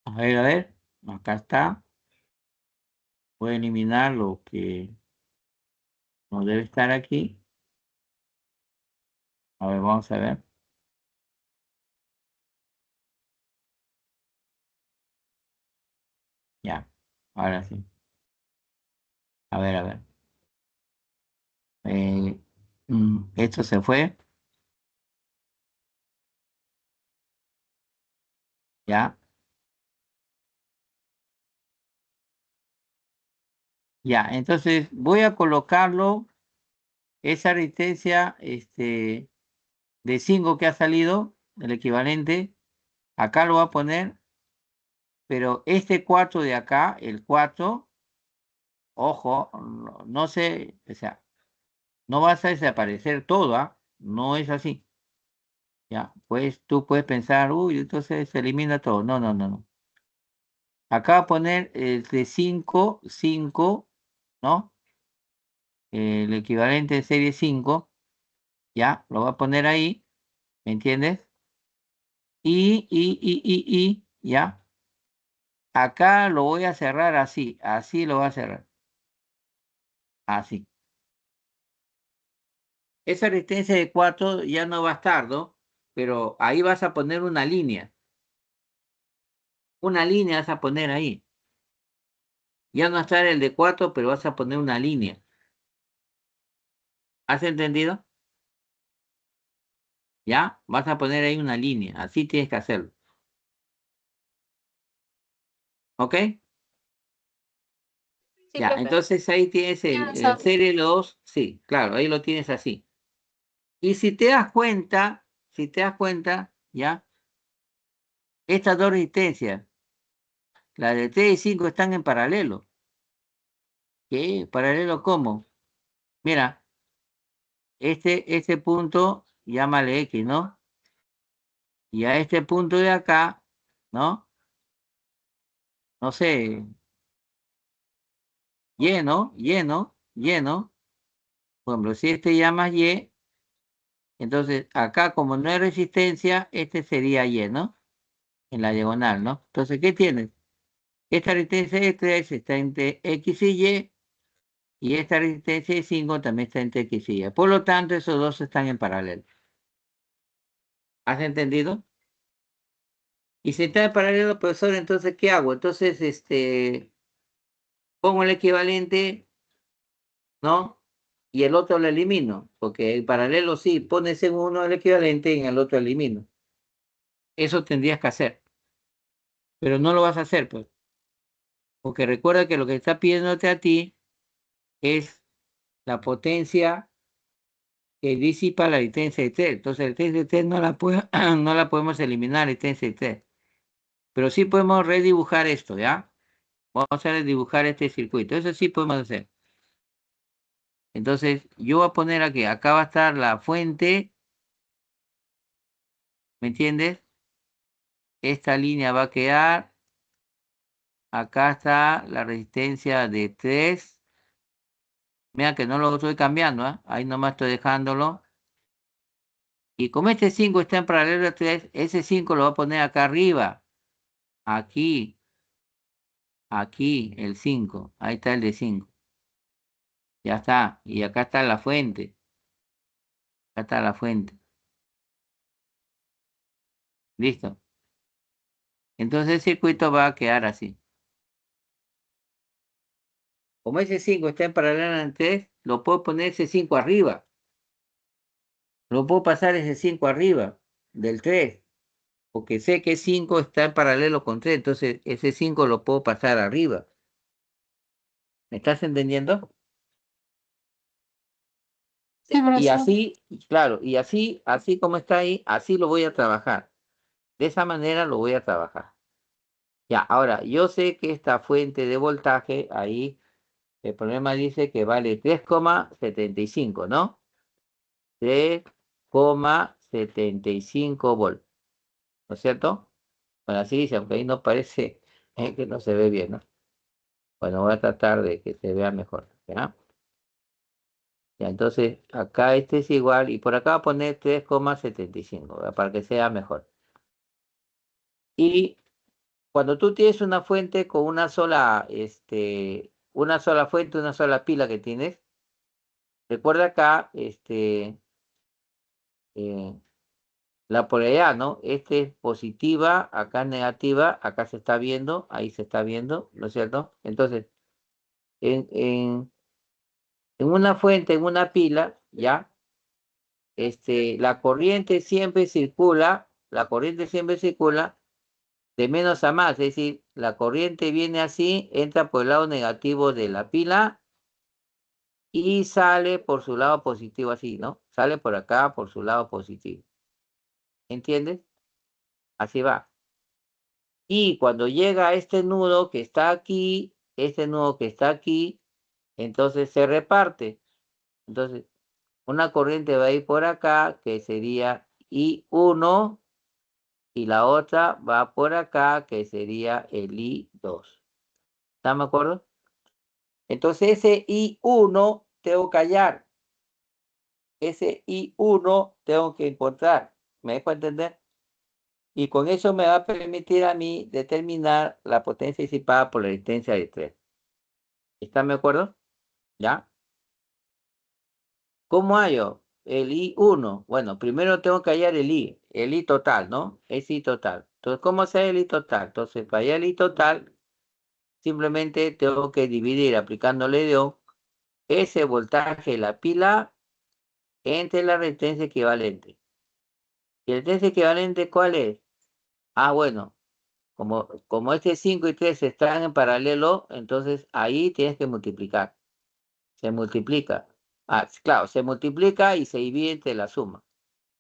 A ver. Acá está. Voy a eliminar lo que no debe estar aquí. A ver, vamos a ver. Ya, ahora sí. A ver. Esto se fue. Ya. Ya, entonces voy a colocarlo, esa resistencia de 5 que ha salido, el equivalente, acá lo voy a poner, pero este 4 de acá, el 4, ojo, no sé, o sea, no vas a desaparecer todo, ¿ah? No es así. Ya, pues tú puedes pensar, uy, entonces se elimina todo. No. Acá voy a poner el de 5, ¿no? El equivalente de serie 5, ya, lo voy a poner ahí, ¿me entiendes? Y, ya. Acá lo voy a cerrar así lo voy a cerrar. Así. Esa resistencia de 4 ya no va a estar, ¿no? Pero ahí vas a poner una línea. Una línea vas a poner ahí. Ya no va a estar el de 4, pero vas a poner una línea. ¿Has entendido? ¿Ya? Vas a poner ahí una línea. Así tienes que hacerlo. ¿Ok? Sí, Ya, profe. entonces ahí tienes Ya, el serie 2. Sí, claro, ahí lo tienes así. Y si te das cuenta, ya, estas dos resistencias, la de 3 y 5 están en paralelo. ¿Qué? ¿Paralelo cómo? Mira, este punto, llámale X, ¿no? Y a este punto de acá, ¿no? No sé, lleno. Por ejemplo, si este llamas Y, entonces acá como no hay resistencia, este sería Y, ¿no? En la diagonal, ¿no? Entonces, ¿qué tienes? Esta resistencia de 3 está entre X y esta resistencia de 5 también está entre X y Y. Por lo tanto, esos dos están en paralelo. ¿Has entendido? Y si está en paralelo, profesor, entonces, ¿qué hago? Entonces, pongo el equivalente, ¿no? Y el otro lo elimino, porque el paralelo sí, pones en uno el equivalente y en el otro elimino. Eso tendrías que hacer. Pero no lo vas a hacer, pues. Porque recuerda que lo que está pidiéndote a ti es la potencia que disipa la licencia de T. Entonces, la licencia de T no la podemos eliminar, la licencia de T. Pero sí podemos redibujar esto, ¿ya? Vamos a redibujar este circuito. Eso sí podemos hacer. Entonces, yo voy a poner aquí, acá va a estar la fuente, ¿me entiendes? Esta línea va a quedar, acá está la resistencia de 3. Mira que no lo estoy cambiando, ¿eh? Ahí nomás estoy dejándolo. Y como este 5 está en paralelo a 3, ese 5 lo voy a poner acá arriba. Aquí, el 5. Ahí está el de 5. Ya está. Y acá está la fuente. Acá está la fuente. Listo. Entonces el circuito va a quedar así. Como ese 5 está en paralelo al 3, lo puedo poner ese 5 arriba. Lo puedo pasar ese 5 arriba del 3. Porque sé que 5 está en paralelo con 3. Entonces ese 5 lo puedo pasar arriba. ¿Me estás entendiendo? Sí, Y profesor. así, claro, y así como está ahí, así lo voy a trabajar. De esa manera lo voy a trabajar. Ya, ahora, yo sé que esta fuente de voltaje, ahí, el problema dice que vale 3,75, ¿no? 3,75 volts, ¿no es cierto? Bueno, así dice, aunque ahí no parece que no se ve bien, ¿no? Bueno, voy a tratar de que se vea mejor, ¿ya? Ya, entonces, acá este es igual, y por acá voy a poner 3,75, ¿verdad? Para que sea mejor. Y cuando tú tienes una fuente con una sola fuente, una sola pila que tienes, recuerda acá, la polaridad, ¿no? Este es positiva, acá es negativa, acá se está viendo, ahí se está viendo, ¿no es cierto? Entonces, en una fuente, en una pila, ¿ya? La corriente siempre circula de menos a más, es decir, la corriente viene así, entra por el lado negativo de la pila y sale por su lado positivo así, ¿no? Sale por acá por su lado positivo. ¿Entiendes? Así va. Y cuando llega a este nudo que está aquí, entonces se reparte. Entonces, una corriente va a ir por acá, que sería I1, y la otra va por acá, que sería el I2. ¿Están de acuerdo? Entonces ese I1 tengo que hallar. Ese I1 tengo que encontrar. ¿Me dejo entender? Y con eso me va a permitir a mí determinar la potencia disipada por la resistencia de 3. ¿Están de acuerdo? ¿Ya? ¿Cómo hallo el I1? Bueno, primero tengo que hallar el I total, ¿no? Es I total. Entonces, ¿cómo se halla el I total? Entonces, para hallar el I total, simplemente tengo que dividir aplicándole de O ese voltaje de la pila entre la resistencia equivalente. ¿Y la resistencia equivalente cuál es? Ah, bueno, como este 5 y 3 están en paralelo, entonces ahí tienes que multiplicar. Se multiplica. Ah, claro, se multiplica y se divide entre la suma.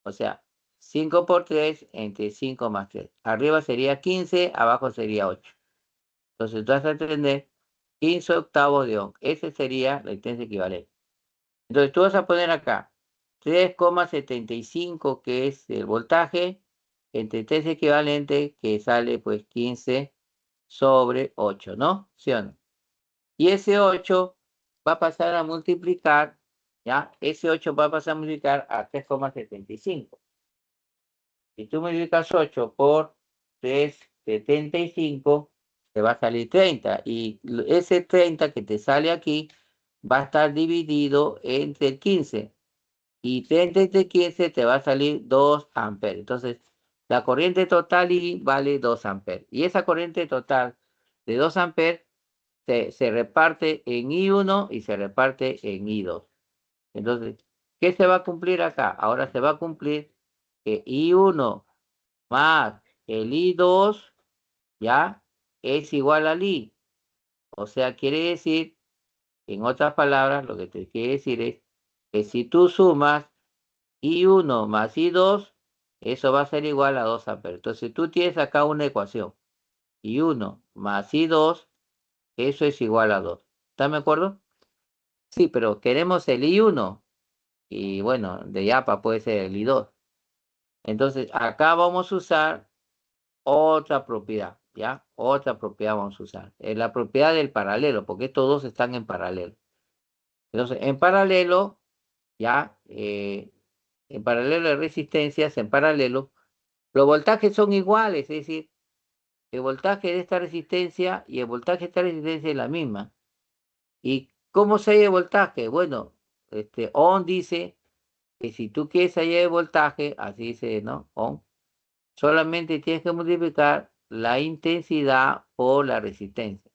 O sea, 5 por 3 entre 5 más 3. Arriba sería 15, abajo sería 8. Entonces tú vas a entender 15 octavos de ohm. Ese sería la resistencia equivalente. Entonces tú vas a poner acá 3,75, que es el voltaje, entre 3 equivalente, que sale pues 15 sobre 8, ¿no? ¿Sí o no? Y ese 8 va a pasar a multiplicar, ¿ya? Ese 8 va a pasar a multiplicar a 3,75. Si tú multiplicas 8 por 3,75, te va a salir 30. Y ese 30 que te sale aquí va a estar dividido entre el 15. Y 30 entre 15 te va a salir 2 amperes. Entonces, La corriente total I vale 2 amperes. Y esa corriente total de 2 amperes se reparte en I1 y se reparte en I2. Entonces, ¿qué se va a cumplir acá? Ahora se va a cumplir que I1 más el I2, ¿ya? Es igual al I. O sea, quiere decir, en otras palabras, lo que te quiere decir es que si tú sumas I1 más I2, eso va a ser igual a 2 amperes. Entonces, tú tienes acá una ecuación. I1 más I2, eso es igual a 2. ¿Están de acuerdo? Sí, pero queremos el I1. Y bueno, de YAPA puede ser el I2. Entonces, acá vamos a usar otra propiedad, ¿ya? Otra propiedad vamos a usar. Es la propiedad del paralelo, porque estos dos están en paralelo. Entonces, en paralelo, ¿ya? En paralelo de resistencias, en paralelo, los voltajes son iguales, es decir, el voltaje de esta resistencia y el voltaje de esta resistencia es la misma. ¿Y cómo se halla el voltaje? Bueno, Ohm dice que si tú quieres hallar el voltaje, así dice, ¿no? Ohm, solamente tienes que multiplicar la intensidad por la resistencia.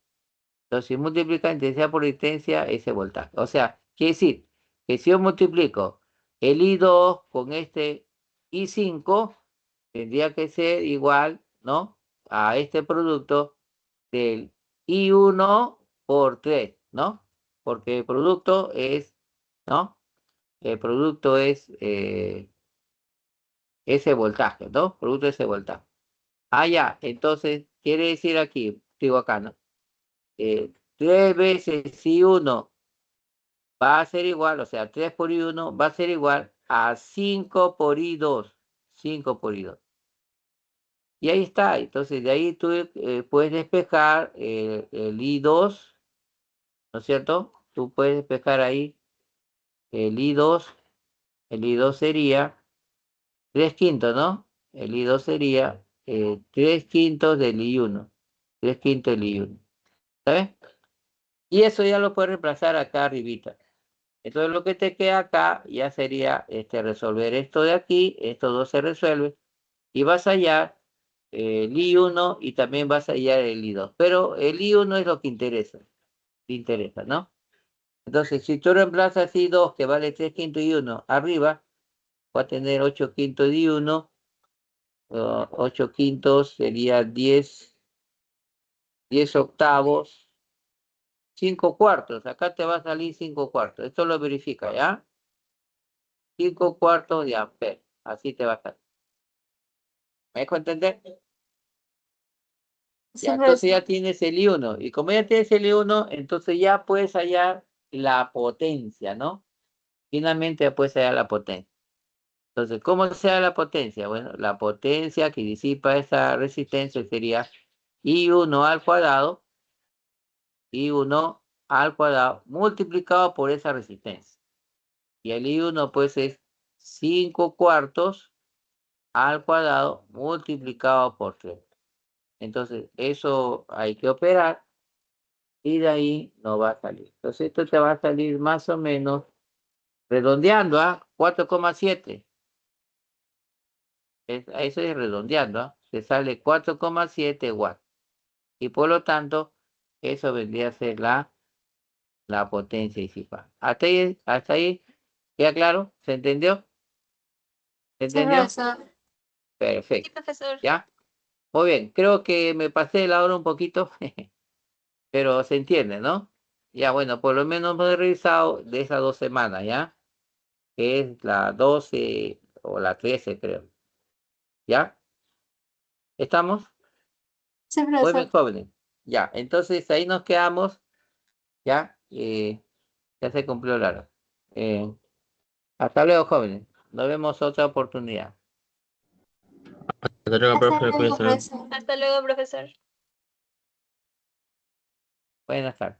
Entonces, si multiplica intensidad por resistencia, ese voltaje. O sea, quiere decir que si yo multiplico el I2 con este I5, tendría que ser igual, ¿no? A este producto del I1 por 3, ¿no? Porque el producto es, ¿no? El producto es ese voltaje, ¿no? Producto de ese voltaje. Ah, ya, entonces quiere decir aquí, digo acá, ¿no? 3 veces I1 va a ser igual, o sea, 3 por I1 va a ser igual a 5 por I2. 5 por I2. Y ahí está, entonces de ahí tú puedes despejar el I2, ¿no es cierto? Tú puedes despejar ahí el I2, el I2 sería 3 quintos, ¿no? El I2 sería 3 quintos del I1. 3 quintos del I1. ¿Sabes? Y eso ya lo puedes reemplazar acá arribita. Entonces lo que te queda acá ya sería resolver esto de aquí. Estos dos se resuelven. Y vas a hallar el I1 y también vas a hallar el I2. Pero el I1 es lo que interesa. Te interesa, ¿no? Entonces, si tú reemplazas I2, que vale 3 quintos y 1, arriba, va a tener 8 quintos y 1. 8 quintos sería 10 octavos. 5 cuartos. Acá te va a salir 5 cuartos. Esto lo verifica, ¿ya? 5 cuartos de amperes. Así te va a salir. ¿Me dejo entender? Sí, Ya, entonces profesor. ya tienes el I1. Y como ya tienes el I1, entonces ya puedes hallar la potencia, ¿no? Finalmente ya puedes hallar la potencia. Entonces, ¿cómo se halla la potencia? Bueno, la potencia que disipa esa resistencia sería I1 al cuadrado, I1 al cuadrado, multiplicado por esa resistencia. Y el I1 pues es 5 cuartos al cuadrado multiplicado por 3. Entonces, eso hay que operar y de ahí no va a salir. Entonces, esto te va a salir más o menos, redondeando a 4,7. Eso es redondeando, ¿ah? Te sale 4,7 watts. Y por lo tanto, eso vendría a ser la potencia disipada. ¿Hasta ahí? ¿Queda claro? ¿Se entendió? ¿Se Sí, entendió? profesor. Sí, Perfecto. profesor. ¿Ya? Muy bien. Creo que me pasé la hora un poquito, pero se entiende, ¿no? Ya, bueno, por lo menos hemos revisado de esas 2 semanas, ¿ya? Que es la 12 o la 13, creo. ¿Ya? ¿Estamos? Sí, Muy bien, profesor. jóvenes. Ya, entonces ahí nos quedamos, ¿ya? Ya se cumplió la hora. Hasta luego, jóvenes. Nos vemos otra oportunidad. Hasta luego, Hasta profe, luego, cuídese. profesor. Hasta luego, profesor. Buenas tardes.